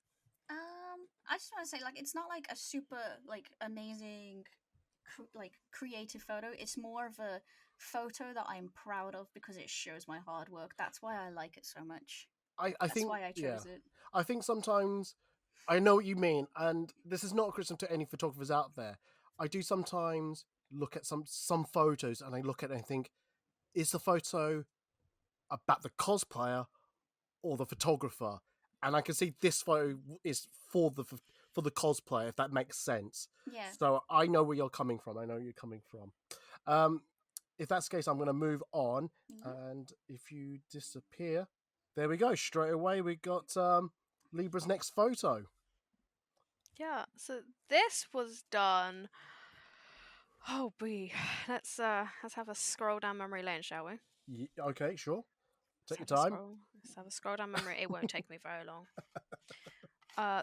I just want to say, like, it's not like a super like amazing creative photo. It's more of a photo that I'm proud of because it shows my hard work. That's why I like it so much. That's why I chose it. I think sometimes I know what you mean, and this is not a criticism to any photographers out there. I do sometimes look at some photos and I look at it and think, is the photo about the cosplayer or the photographer? And I can see this photo is for the cosplayer, if that makes sense. Yeah. So I know where you're coming from. If that's the case, I'm going to move on. And if you disappear, there we go. Straight away, we got Libra's next photo. Yeah, so this was done. Oh boy, let's have a scroll down memory lane, shall we? Okay, sure. Take your time. Let's have a scroll down memory. It won't take me very long.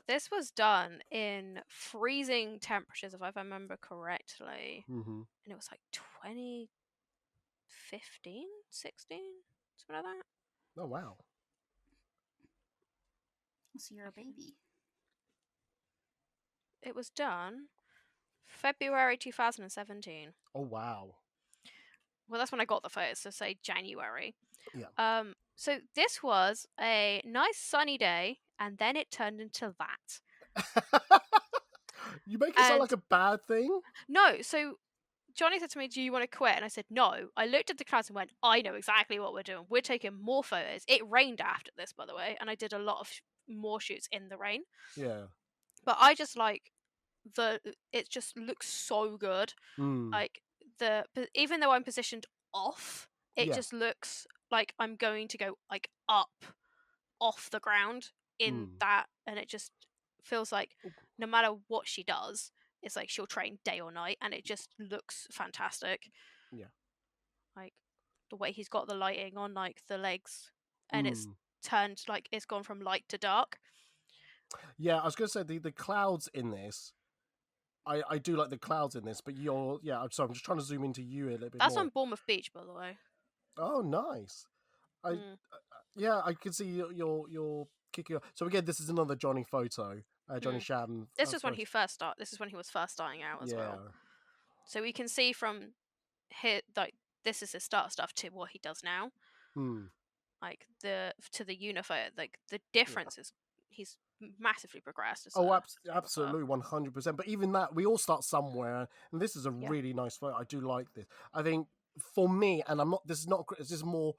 This was done in freezing temperatures, if I remember correctly, and it was like 2015, 16, something like that. Oh wow! So you're a baby. It was done February 2017. Oh wow! Well, that's when I got the photos, so say January. Yeah. So this was a nice sunny day, and then it turned into that. You make it sound like a bad thing. No, so Johnny said to me, "Do you want to quit?" And I said, "No." I looked at the clouds and went, "I know exactly what we're doing. We're taking more photos." It rained after this, by the way, and I did a lot of more shoots in the rain. Yeah. But I just like it just looks so good. Like even though I'm positioned off, it just looks like I'm going to go like up off the ground in that, and it just feels like no matter what she does, it's like she'll train day or night, and it just looks fantastic. Yeah. Like the way he's got the lighting on like the legs, and it's turned like it's gone from light to dark. Yeah, I was going to say the clouds in this. I do like the clouds in this, but I'm sorry, I'm just trying to zoom into you a little bit That's more. on Bournemouth Beach, by the way. Oh, nice. I can see you're kicking off. So again, this is another Johnny photo. Johnny Sham. This was when he first started. This is when he was first starting out as well. So we can see from here, like this is his start stuff to what he does now. Like to the uniphoto, like the difference is he's massively progressed. Absolutely, 100%. But even that, we all start somewhere, and this is a really nice photo. I do like this. I think for me, and this is more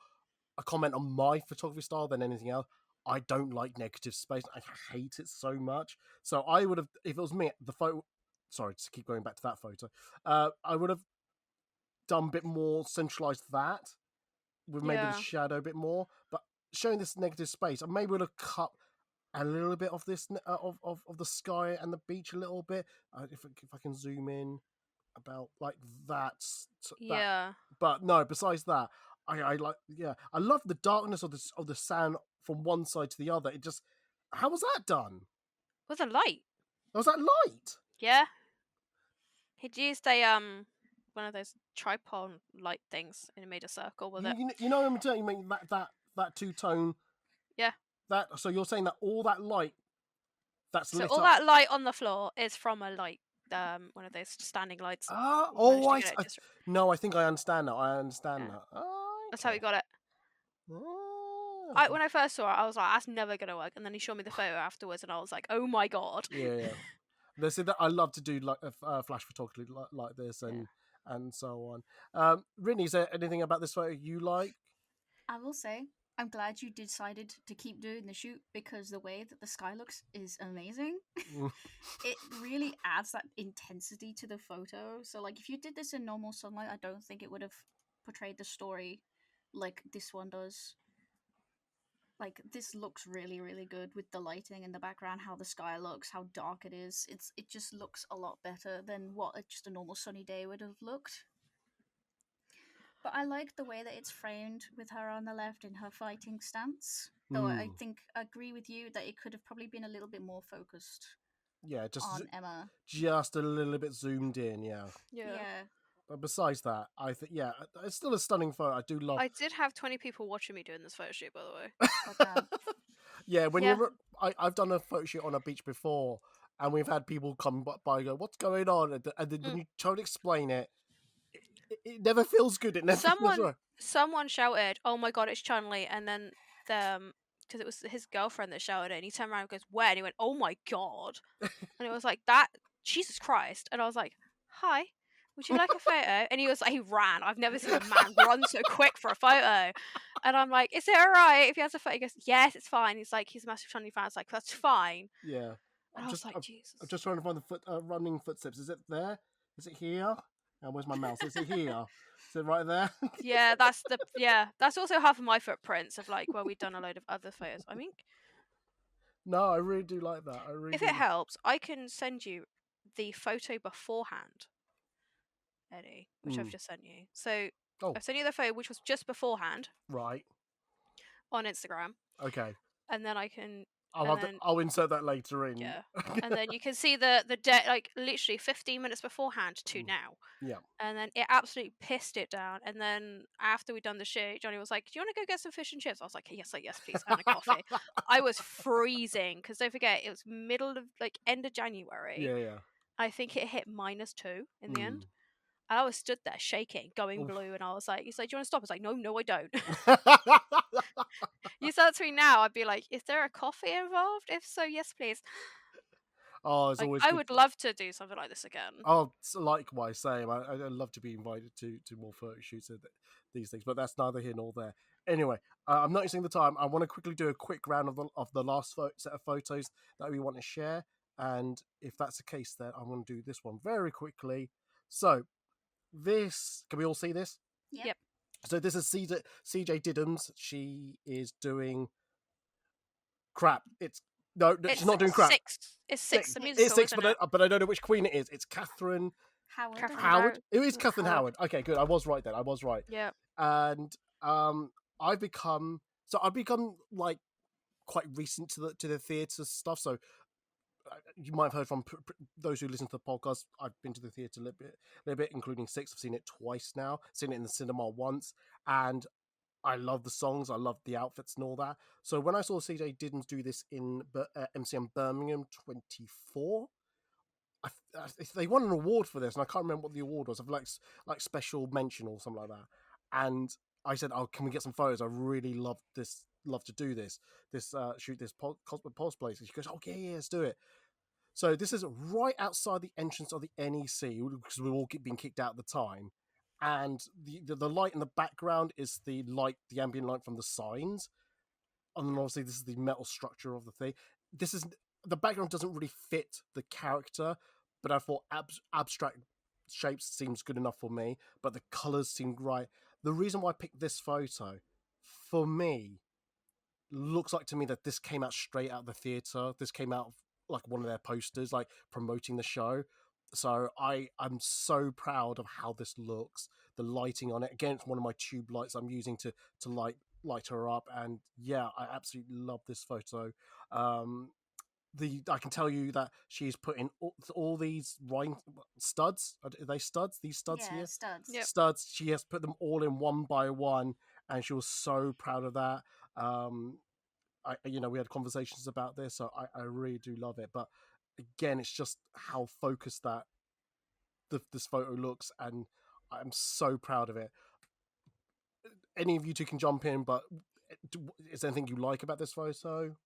a comment on my photography style than anything else. I don't like negative space. I hate it so much. So I would have, if it was me, the photo. Sorry, to keep going back to that photo. I would have done a bit more centralized that with maybe the shadow a bit more, but showing this negative space, I maybe would have cut a little bit of this of the sky and the beach a little bit. If I can zoom in about like that. But no, besides that, I like I love the darkness of the sand from one side to the other. It just, how was that done? With a light. Was that light? Yeah. He'd used a one of those tripod light things and made a circle with it. You know what I'm telling you, mean that two-tone. Yeah. So you're saying that all that light that's lit all up. that light on the floor is from a light, one of those standing lights. No, I think I understand now. That. Oh, that's how he got it. Oh. When I first saw it, I was like, "That's never gonna work." And then he showed me the photo afterwards, and I was like, "Oh my god!" Yeah. They said that I love to do like flash photography like this, and and so on. Rinny, is there anything about this photo you like? I will say, I'm glad you decided to keep doing the shoot because the way that the sky looks is amazing. It really adds that intensity to the photo. So, like, if you did this in normal sunlight, I don't think it would have portrayed the story like this one does. Like, this looks really, really good with the lighting in the background, how the sky looks, how dark it is. It just looks a lot better than what just a normal sunny day would have looked. But I like the way that it's framed with her on the left in her fighting stance. Though I think I agree with you that it could have probably been a little bit more focused Yeah, on Emma. just a little bit zoomed in. Yeah. Yeah. But besides that, I think it's still a stunning photo. I do love. I did have 20 people watching me doing this photo shoot, by the way. Oh, damn. Yeah, when Yeah. I've done a photo shoot on a beach before, and we've had people come by and go, "What's going on?" And then when you try to explain it, it never feels good. It never feels right. Someone shouted, "Oh my god, it's Chun-Li," and then because it was his girlfriend that shouted it, and he turned around and goes, "Where?" And he went, "Oh my god," and it was like that. Jesus Christ! And I was like, "Hi, would you like a photo?" And he was like, he ran. I've never seen a man run so quick for a photo. And I'm like, "Is it alright if he has a photo?" He goes, "Yes, it's fine." He's like, he's a massive Chun-Li fan. It's like, that's fine. Yeah. And I was like, Jesus. I'm just trying to find the running footsteps. Is it there? Is it here? And where's my mouse? Is it here? Is it right there? Yeah, that's also half of my footprints of like where we've done a load of other photos. I mean, No, I really do like that. if it helps, I can send you the photo beforehand, Eddie, which I've just sent you. So I've sent you the photo which was just beforehand. Right. On Instagram. Okay. And then I can. I'll insert that later in. Yeah. And then you can see the day, like literally 15 minutes beforehand to now. Yeah. And then it absolutely pissed it down. And then after we'd done the shoot, Johnny was like, "Do you want to go get some fish and chips?" I was like, yes, please, and a coffee. I was freezing because don't forget it was middle of end of January. Yeah. I think it hit -2 in the end. And I was stood there shaking, going blue, and I was like, he's like, "Do you want to stop?" I was like, no, I don't. You said it to me now, I'd be like, is there a coffee involved? If so, yes, please. Oh, it's always. I would love to do something like this again. Oh, likewise, same. I love to be invited to more photo shoots of these things, but that's neither here nor there. Anyway, I'm noticing the time. I want to quickly do a quick round of the last set of photos that we want to share, and if that's the case, then I'm going to do this one very quickly. So, can we all see this? Yep. So this is CJ Diddams. She is doing crap. She's not doing crap. It's six. The It's musical, six, but I don't know which queen it is. It's Catherine Howard. It is Catherine Howard. Okay, good. I was right then. I was right. Yeah. And I've become like quite recent to the theatre stuff. So you might have heard from those who listen to the podcast. I've been to the theatre a little bit, including Six. I've seen it twice now. Seen it in the cinema once, and I love the songs. I love the outfits and all that. So when I saw CJ Diddams do this in MCM Birmingham 24, they won an award for this, and I can't remember what the award was. Of like special mention or something like that. And I said, "Oh, can we get some photos? I really love to do this. Shoot this cosplay." So she goes, "Oh yeah, let's do it." So this is right outside the entrance of the NEC because we were all being kicked out at the time. And the light in the background is the ambient light from the signs, and then obviously this is the metal structure of the thing. The background doesn't really fit the character, but I thought abstract shapes seems good enough for me. But the colors seemed right. The reason why I picked this photo, for me, looks like to me that this came out straight out of the theater. This came out of like one of their posters, like promoting the show. So I'm so proud of how this looks. The lighting on it, again, it's one of my tube lights I'm using to light her up, and yeah, I absolutely love this photo. I can tell you that she's put in all these rhine studs. Are they studs? These studs here? Studs. Yep. Studs. She has put them all in one by one, and she was so proud of that. We had conversations about this, so I really do love it. But again, it's just how focused that this photo looks, and I'm so proud of it. Any of you two can jump in, but is there anything you like about this photo?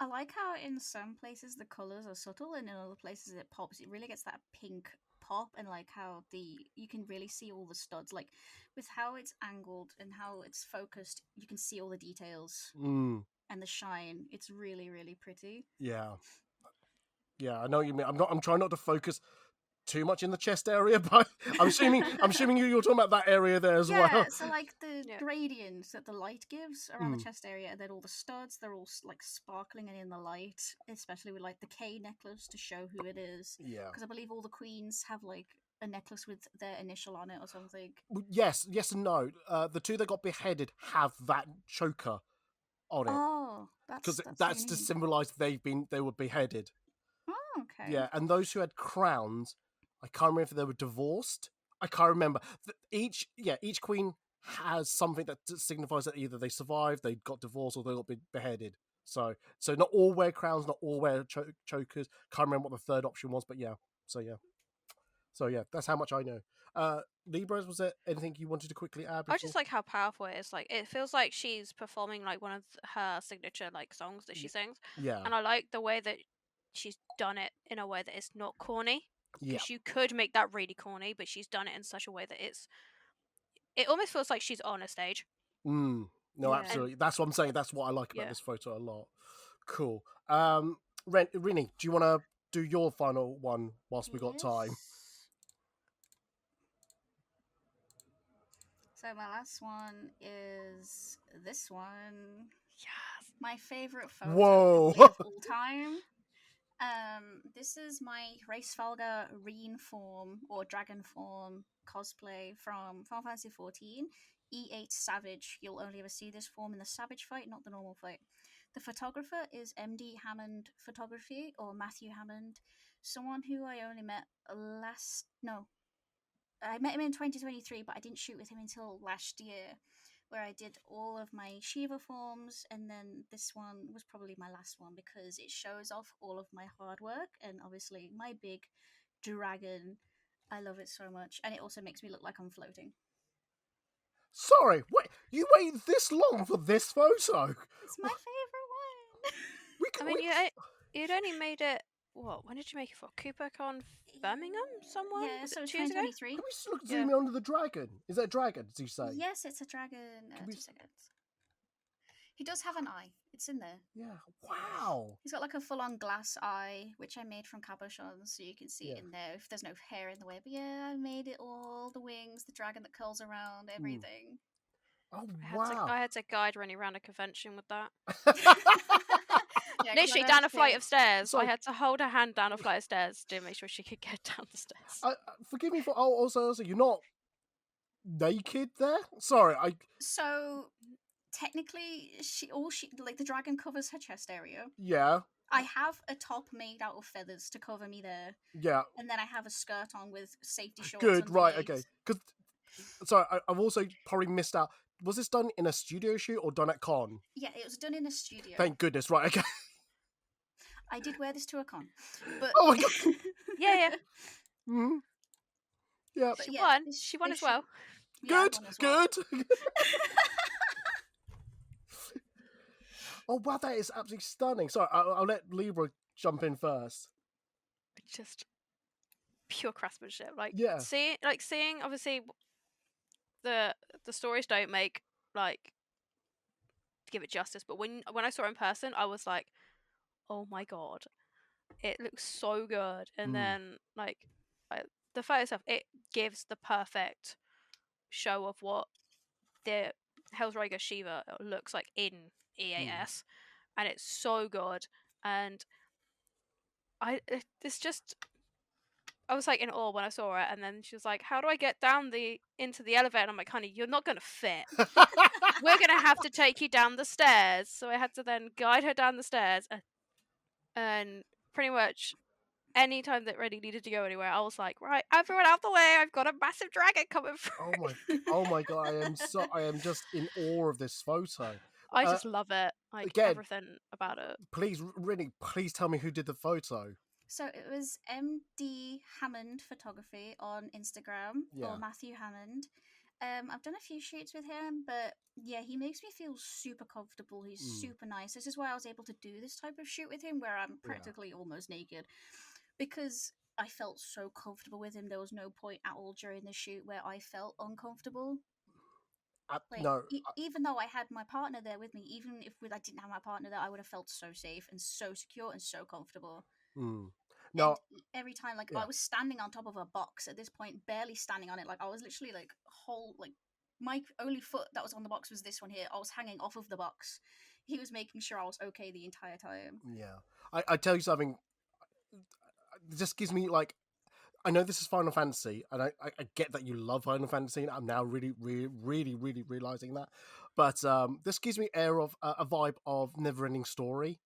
I like how in some places the colours are subtle and in other places it pops. It really gets that pink pop and like how you can really see all the studs, like with how it's angled and how it's focused, you can see all the details and the shine. It's really, really pretty. Yeah, I know what you mean. I'm trying not to focus too much in the chest area, but I'm assuming you're talking about that area there as well. Yeah, so like the gradients that the light gives around the chest area, and then all the studs, they're all like sparkling and in the light, especially with like the K necklace to show who it is. Yeah, because I believe all the queens have like a necklace with their initial on it or something. Yes and no. The two that got beheaded have that choker on it. Oh, because that's to really symbolise they were beheaded. Oh, okay. Yeah, and those who had crowns, I can't remember if they were divorced. I can't remember. Each queen has something that signifies that either they survived, they got divorced, or they got beheaded. So not all wear crowns, not all wear chokers. Can't remember what the third option was, but yeah. So yeah, that's how much I know. Libras, was there anything you wanted to quickly add before? I just like how powerful it is. Like, it feels like she's performing like one of her signature like songs that she sings. Yeah. And I like the way that she's done it in a way that it's not corny. Yeah. Because you could make that really corny, but she's done it in such a way that it almost feels like she's on a stage. No, Yeah. absolutely. That's what I'm saying. That's what I like about this photo a lot. Cool. Rini, do you want to do your final one whilst we got time? So my last one is this one. Yes. My favorite photo Whoa. of all time. This is my Race Falga Reen form or Dragon form cosplay from Final Fantasy 14. E8 Savage. You'll only ever see this form in the Savage fight, not the normal fight. The photographer is MD Hammond Photography, or Matthew Hammond, someone who I only met I met him in 2023, but I didn't shoot with him until last year, where I did all of my Shiva forms, and then this one was probably my last one because it shows off all of my hard work and obviously my big dragon. I love it so much, and it also makes me look like I'm floating. Sorry, wait, you waited this long for this photo? It's my favorite one. You'd only made it. What? When did you make it for? CooperCon Birmingham? Somewhere? Yeah, so 2023. Can we zoom in onto the dragon? Is that a dragon, did you say? Yes, it's a dragon. 2 seconds. He does have an eye. It's in there. Yeah. Wow. He's got like a full-on glass eye, which I made from cabochons, so you can see it in there if there's no hair in the way. But yeah, I made it all, the wings, the dragon that curls around, everything. Oh, wow. I had to guide Rennie around a convention with that. Yeah, Literally down a flight of stairs. So I had to hold her hand down a flight of stairs to make sure she could get down the stairs. Forgive me for... Oh, also, you're not naked there? Sorry, So, technically, the dragon covers her chest area. Yeah. I have a top made out of feathers to cover me there. Yeah. And then I have a skirt on with safety shorts. Good, right, okay. Because, sorry, I've also probably missed out. Was this done in a studio shoot or done at con? Yeah, it was done in a studio. Thank goodness, right, okay. I did wear this to a con. But... Oh my god! Yeah. Mm-hmm. Yeah. She won as well. Good, good. Oh wow, that is absolutely stunning. Sorry, I'll let Libra jump in first. Just pure craftsmanship. Seeing obviously the stories don't make give it justice, but when I saw it in person, I was like, oh my god, it looks so good. And then the photo stuff, it gives the perfect show of what the Hellsriger Shiva looks like in EAS, and it's so good. And I was like in awe when I saw it, and then she was like, how do I get down into the elevator? And I'm like, honey, you're not gonna fit. We're gonna have to take you down the stairs. So I had to then guide her down the stairs, and pretty much any time that Reddy needed to go anywhere, I was like, right, everyone out the way, I've got a massive dragon coming through. Oh my god, I am just in awe of this photo. I just love it. Everything about it. Please, Rennie, please tell me who did the photo. So it was MD Hammond Photography on Instagram, or Matthew Hammond. I've done a few shoots with him, but yeah, he makes me feel super comfortable. He's super nice. This is why I was able to do this type of shoot with him, where I'm practically almost naked. because I felt so comfortable with him. There was no point at all during the shoot where I felt uncomfortable. Like, No, even though I had my partner there with me, even if I didn't have my partner there, I would have felt so safe and so secure and so comfortable. no, And every time, like, yeah. I was standing on top of a box at this point, barely standing on it. Like, I was literally like my only foot that was on the box was this one here. I was hanging off of the box. He was making sure I was okay the entire time. Yeah, I tell you something. It just gives me like, I know this is Final Fantasy, and I get that you love Final Fantasy, and I'm now really realizing that. But this gives me air of a vibe of Neverending Story.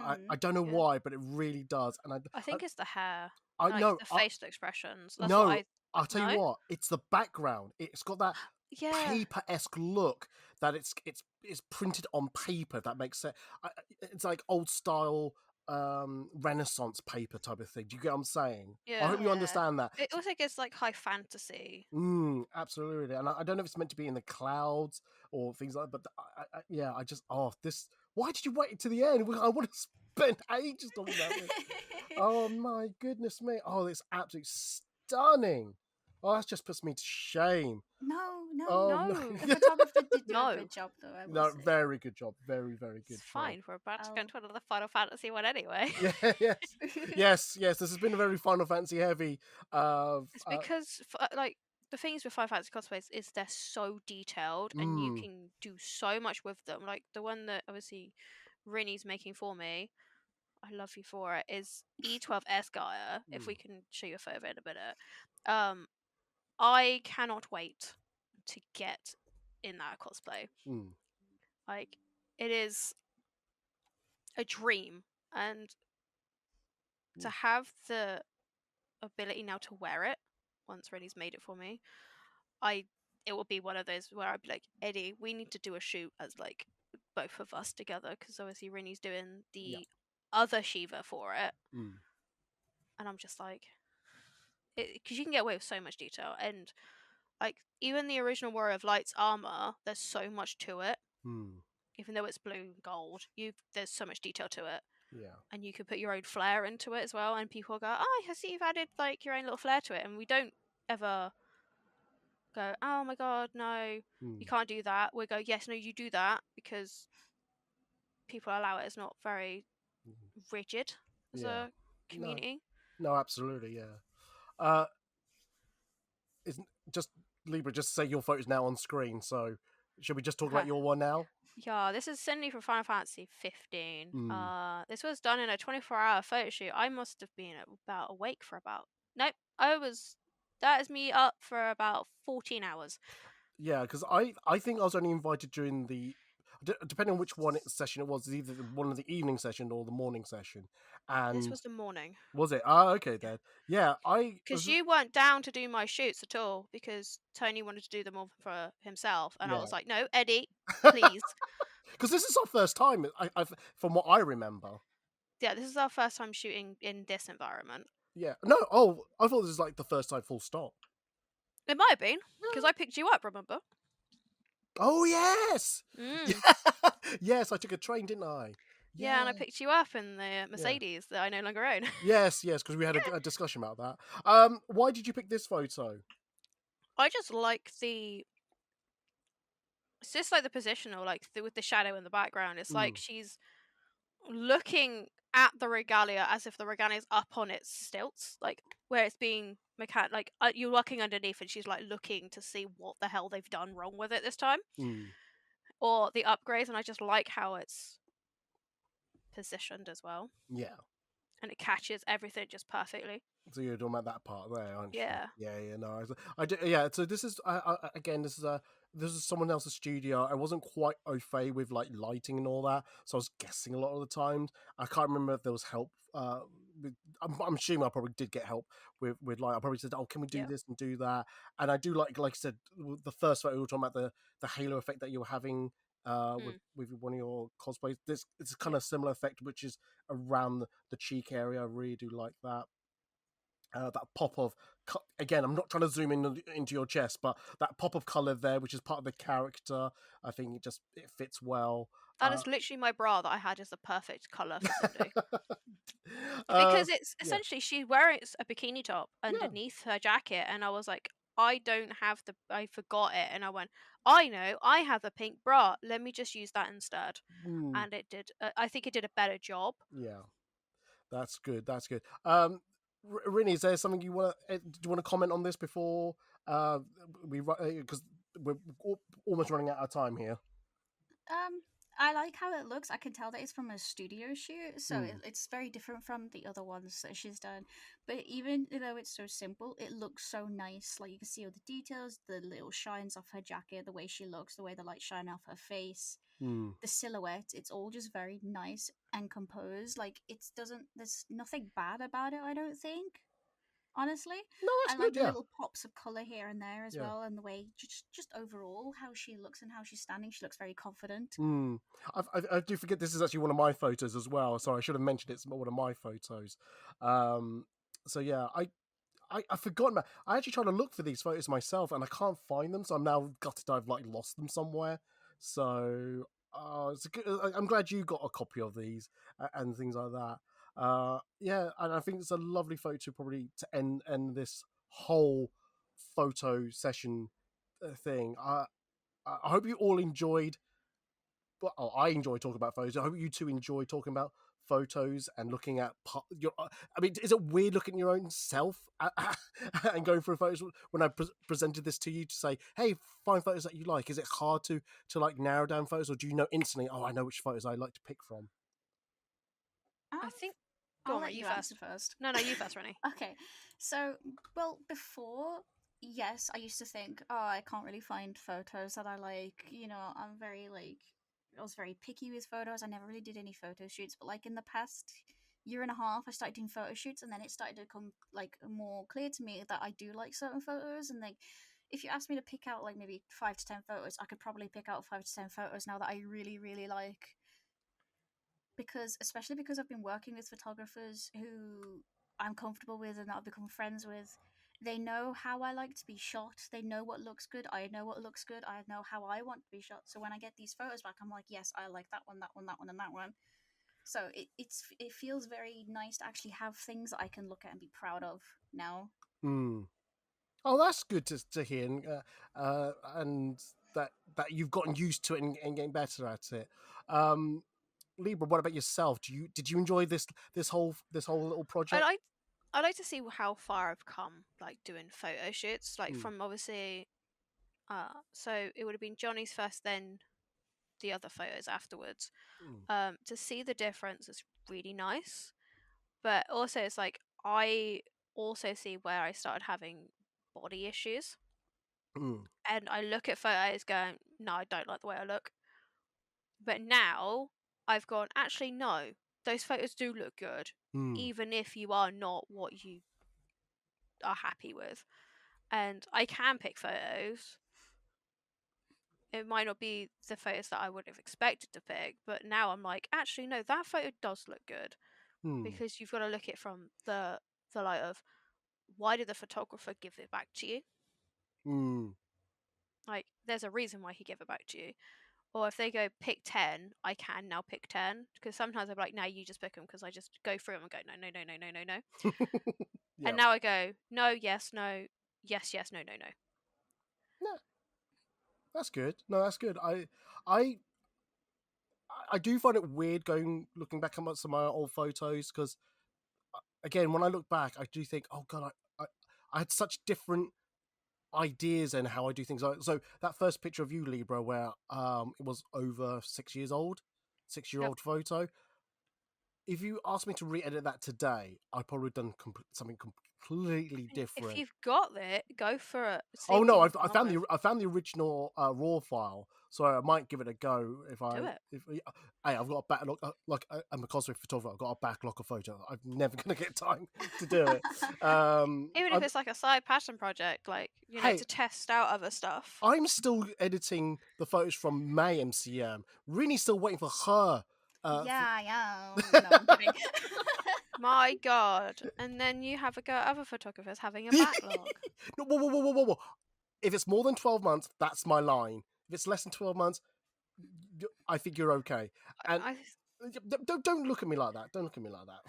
I don't know Yeah. why, but it really does. And I think it's the hair. I Like know the facial expressions. That's no, what I'll tell no? you what. It's the background. It's got that Yeah. paper-esque look that it's printed on paper. If that makes sense. It's like old style Renaissance paper type of thing. Do you get what I'm saying? Yeah. I hope you Yeah. understand that. It also gets like high fantasy. Absolutely. And I don't know if it's meant to be in the clouds or things like that, but yeah, I just this. Why did you wait to the end? I would have spent ages talking about this. Oh my goodness me! Oh, it's absolutely stunning. Oh, that just puts me to shame. No. Oh No. no! The photographer did do No. a good job, though. I will No, say. very good job. Very good It's job. fine. We're about to go I'll- into another Final Fantasy one anyway. Yeah, yes. This has been a very Final Fantasy heavy. It's because like the things with Final Fantasy cosplays is they're so detailed and you can do so much with them. Like the one that obviously Rinny's making for me, I love you for it, is E12 Esquire. If we can show you a photo in a minute. I cannot wait to get in that cosplay. Like, it is a dream, and to have the ability now to wear it once Rinny's made it for me, it will be one of those where I'd be like, Eddie, we need to do a shoot as like both of us together, because obviously Rinny's doing the other Shiva for it, and I'm just like, because you can get away with so much detail, and like even the original Warrior of Light's armor, there's so much to it. Even though it's blue and gold, there's so much detail to it. Yeah. And you could put your own flair into it as well, and people go, "Oh, I see you've added like your own little flair to it," and we don't ever go, "Oh my god, no, you can't do that." We go, "Yes, no, you do that," because people allow it. It's not very rigid as a community. No, absolutely, yeah. Isn't just Libra? Just say your photo's now on screen. So, should we just talk about your one now? Yeah, this is Cindy from Final Fantasy 15. This was done in a 24-hour photo shoot. I must have been about awake for about... Nope, that is me up for about 14 hours. Yeah, because I think I was only invited during the... Depending on which session it was, either one of the evening session or the morning session. And this was the morning. Was it? Oh, okay then. Yeah, because you weren't down to do my shoots at all, because Tony wanted to do them all for himself, and I was like, no, Eddie, please. Because this is our first time, from what I remember. Yeah, this is our first time shooting in this environment. Yeah. No, I thought this was like the first time full stop. It might have been, because I picked you up, remember? Oh, yes! Yes, I took a train, didn't I? Yeah, and I picked you up in the Mercedes that I no longer own. Yes, because we had a discussion about that. Why did you pick this photo? I just like it's just like the positional, like with the shadow in the background. It's like she's looking at the regalia as if the regalia is up on its stilts, like where it's being like you're walking underneath, and she's like looking to see what the hell they've done wrong with it this time, or the upgrades. And I just like how it's positioned as well. Yeah, and it catches everything just perfectly. So you're talking about that part there, aren't you? Yeah. Yeah. No, I do. Yeah. So this is again. This is someone else's studio. I wasn't quite au fait with like lighting and all that, so I was guessing a lot of the times. I can't remember if there was help. I'm assuming I probably did get help with light. I probably said, "Oh, can we do this and do that?" And I do like I said, the first photo we were talking about the halo effect that you were having with one of your cosplays. It's kind of similar effect, which is around the cheek area. I really do like that. That pop of, again, I'm not trying to zoom into your chest, but that pop of color there, which is part of the character, I think it fits well. That is literally my bra that I had as the perfect color for Cindy. Because it's Yeah. essentially she's wearing a bikini top underneath her jacket, and I was like, I forgot it, and I went, I know, I have a pink bra. Let me just use that instead, and it did. I think it did a better job. Yeah, that's good. That's good. Rini, is there something you want to? Do you want to comment on this before because we're almost running out of time here? I like how it looks. I can tell that it's from a studio shoot, so it's very different from the other ones that she's done. But even though it's so simple, it looks so nice. Like you can see all the details, the little shines off her jacket, the way she looks, the way the light shine off her face, the silhouette. It's all just very nice and composed. Like there's nothing bad about it, I don't think. Honestly, No, that's and like good. the Yeah. little pops of color here and there as Yeah. well, and the way just overall how she looks and how she's standing, she looks very confident. I do forget this is actually one of my photos as well. Sorry, I should have mentioned it's one of my photos. So yeah, I forgot about. I actually tried to look for these photos myself, and I can't find them. So I'm now gutted I've like lost them somewhere. So it's I'm glad you got a copy of these and things like that. Yeah, and I think it's a lovely photo probably to end this whole photo session thing. I hope you all enjoyed. Well, I enjoy talking about photos. I hope you two enjoy talking about photos and looking at your. I mean, is it weird looking at your own self and going through photos when I presented this to you to say, "Hey, find photos that you like"? Is it hard to like narrow down photos, or do you know instantly? Oh, I know which photos I like to pick from. I think. I'll Go on, let you you answer first. No, you first, Rennie. Okay, so before, yes, I used to think, oh, I can't really find photos that I like. You know, I was very picky with photos. I never really did any photo shoots, but like in the past year and a half, I started doing photo shoots, and then it started to come like more clear to me that I do like certain photos, and like. If you asked me to pick out like maybe 5 to 10 photos, I could probably pick out 5 to 10 photos now that I really, really like, especially because I've been working with photographers who I'm comfortable with and that I've become friends with. They know how I like to be shot. They know what looks good. I know what looks good. I know how I want to be shot. So when I get these photos back, I'm like, yes, I like that one, that one, that one, and that one. So it feels very nice to actually have things that I can look at and be proud of now. Oh, that's good to hear, and that you've gotten used to it and getting better at it. Libra, what about yourself? Did you enjoy this whole little project? I like to see how far I've come, like doing photo shoots, like from obviously. So it would have been Johnny's first, then the other photos afterwards. To see the difference is really nice, but also it's like I also see where I started having body issues, and I look at photos going, no, I don't like the way I look. But now I've gone, actually, no, those photos do look good, even if you are not what you are happy with. And I can pick photos. It might not be the photos that I would have expected to pick, but now I'm like, actually, no, that photo does look good. Because you've got to look at it from the light of, why did the photographer give it back to you? Like, there's a reason why he gave it back to you. Or if they go pick 10, I can now pick 10. Because sometimes I'm like, no, you just pick them, because I just go through them and go, no, no, no, no, no, no, no. Yeah. And now I go, no, yes, no, yes, yes, no, no, no. No, that's good. No, that's good. I do find it weird looking back at some of my old photos, because again, when I look back, I do think, oh god, I had such different ideas and how I do things. So that first picture of you, Libra, where it was over 6 years old, 6-year-old photo. If you asked me to re-edit that today, I'd probably done something completely different. If you've got it, go for it. Oh no, I found the original raw file, so I might give it a go. Hey, I've got a backlog. I'm a cosplay photographer. I've got a backlog of photos. I'm never gonna get time to do it. Even if it's like a side passion project, like to test out other stuff. I'm still editing the photos from May MCM. Really, still waiting for her. Yeah. No, I'm kidding. My God. And then you have a go at other photographers having a backlog. No, whoa. If it's more than 12 months, that's my line. If it's less than 12 months, I think you're okay. And don't look at me like that. Don't look at me like that.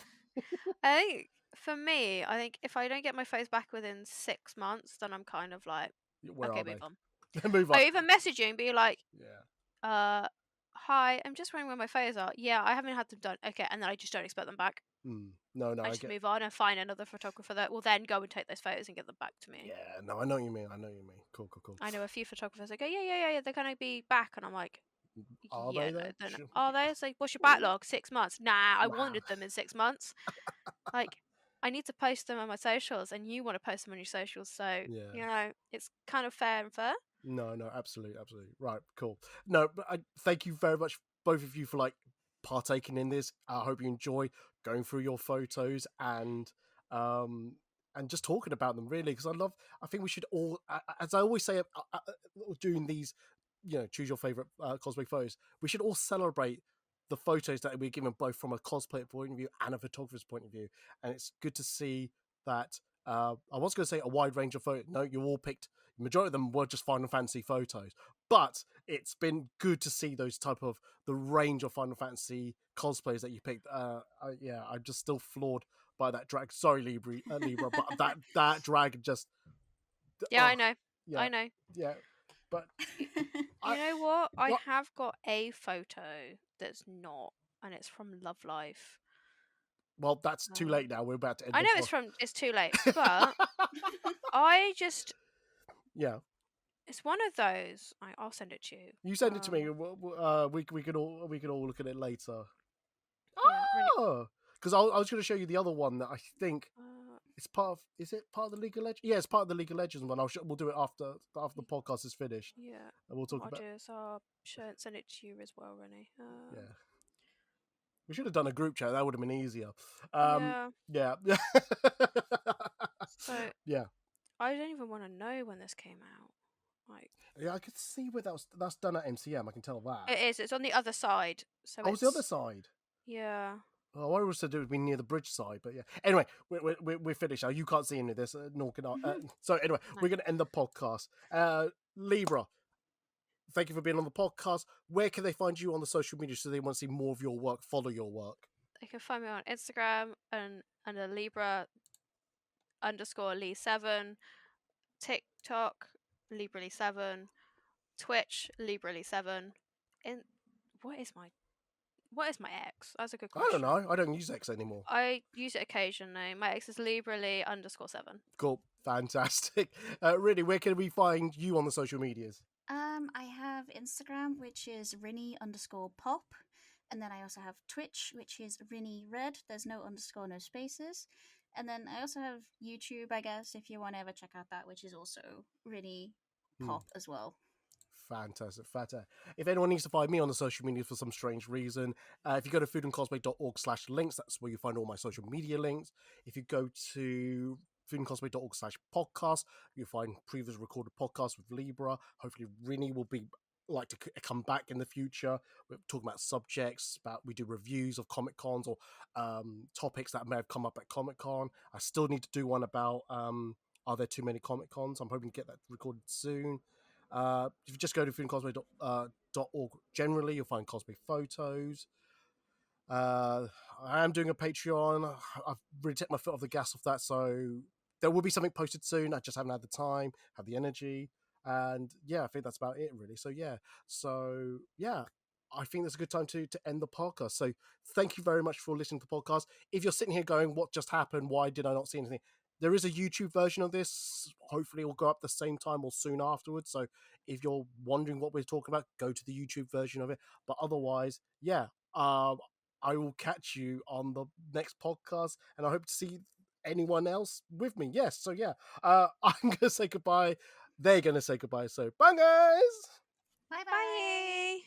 I think for me, I think if I don't get my photos back within 6 months, then I'm kind of like, Where okay, are move they? on. Move on. I even message you and be like, Yeah. hi, I'm just wondering where my photos are. Yeah, I haven't had them done. Okay, and then I just don't expect them back. No, I just move on and find another photographer that will then go and take those photos and get them back to me. Yeah, no, I know what you mean. Cool. I know a few photographers that go, yeah, they're going to be back. And I'm like, Are yeah, they no, though? they're not. Are they? It's like, what's your backlog? 6 months. Nah, I Wow. wanted them in 6 months. Like, I need to post them on my socials and you want to post them on your socials. So, it's kind of fair and fair. No, absolutely. Right, cool. No, but I thank you very much, both of you, for like partaking in this. I hope you enjoy going through your photos and just talking about them, really, because I think we should all, as I always say, doing these, choose your favorite cosplay photos, we should all celebrate the photos that we're given, both from a cosplayer point of view and a photographer's point of view. And it's good to see that I was going to say a wide range of photos. No, you all picked, the majority of them were just Final Fantasy photos, but it's been good to see those type of the range of Final Fantasy cosplays that you picked. I'm just still floored by that drag. Sorry, Libra, but that drag just. Yeah, I know. Yeah, I know. Yeah, but you know what? I have got a photo that's not, and it's from Live. Well, that's too late now. We're about to end. I know it's too late, but I just. Yeah. It's one of those. I'll send it to you. You send it to me. We could all look at it later. Yeah, oh, because I was going to show you the other one that I think it's part of. Is it part of the League of Legends? Yeah, it's part of the League of Legends one. We'll do it after the podcast is finished. Yeah, and we'll talk what about. I'll do is I'll send it to you as well, Rennie. Yeah. We should have done a group chat. That would have been easier. Yeah. So yeah. I don't even want to know when this came out. Yeah, I could see where that's done at MCM. I can tell that. It is. It's on the other side. So it's the other side. Yeah. Oh, I was to do would be near the bridge side, but yeah. Anyway, we're finished now. You can't see any of this, nor can I. So anyway, we're going to end the podcast. Libra, thank you for being on the podcast. Where can they find you on the social media so they want to see more of your work, follow your work? They can find me on Instagram and under Libra _Lee7, TikTok Librali7, Twitch Librali7. What is my X? That's a good question. I don't know. I don't use X anymore. I use it occasionally. My X is Librali _7. Cool. Fantastic. Really, where can we find you on the social medias? I have Instagram, which is Rinny_pop. And then I also have Twitch, which is Rinny Red. There's no underscore, no spaces. And then I also have YouTube, I guess, if you want to ever check out that, which is also Rinny Pop as well. Fantastic. If anyone needs to find me on the social media for some strange reason, if you go to foodandcosplay.org/links, that's where you find all my social media links. If you go to foodandcosplay.org/podcast, you'll find previous recorded podcasts with Libra. Hopefully Rinny will be like to come back in the future. We're talking about subjects, we do reviews of Comic Cons or topics that may have come up at Comic Con. I still need to do one about are there too many Comic Cons? I'm hoping to get that recorded soon. If you just go to foodandcosplay.org generally, you'll find cosplay photos. I am doing a Patreon. I've really taken my foot off the gas of that, so there will be something posted soon. I just haven't had the time, have the energy, and I think that's about it, really. So I think that's a good time to end the podcast. So thank you very much for listening to the podcast. If you're sitting here going, what just happened? Why did I not see anything? There is a YouTube version of this. Hopefully it will go up the same time or soon afterwards. So if you're wondering what we're talking about, go to the YouTube version of it. But otherwise, I will catch you on the next podcast, and I hope to see anyone else with me. Yes, so I'm going to say goodbye. They're going to say goodbye. So bye, guys! Bye-bye! Bye!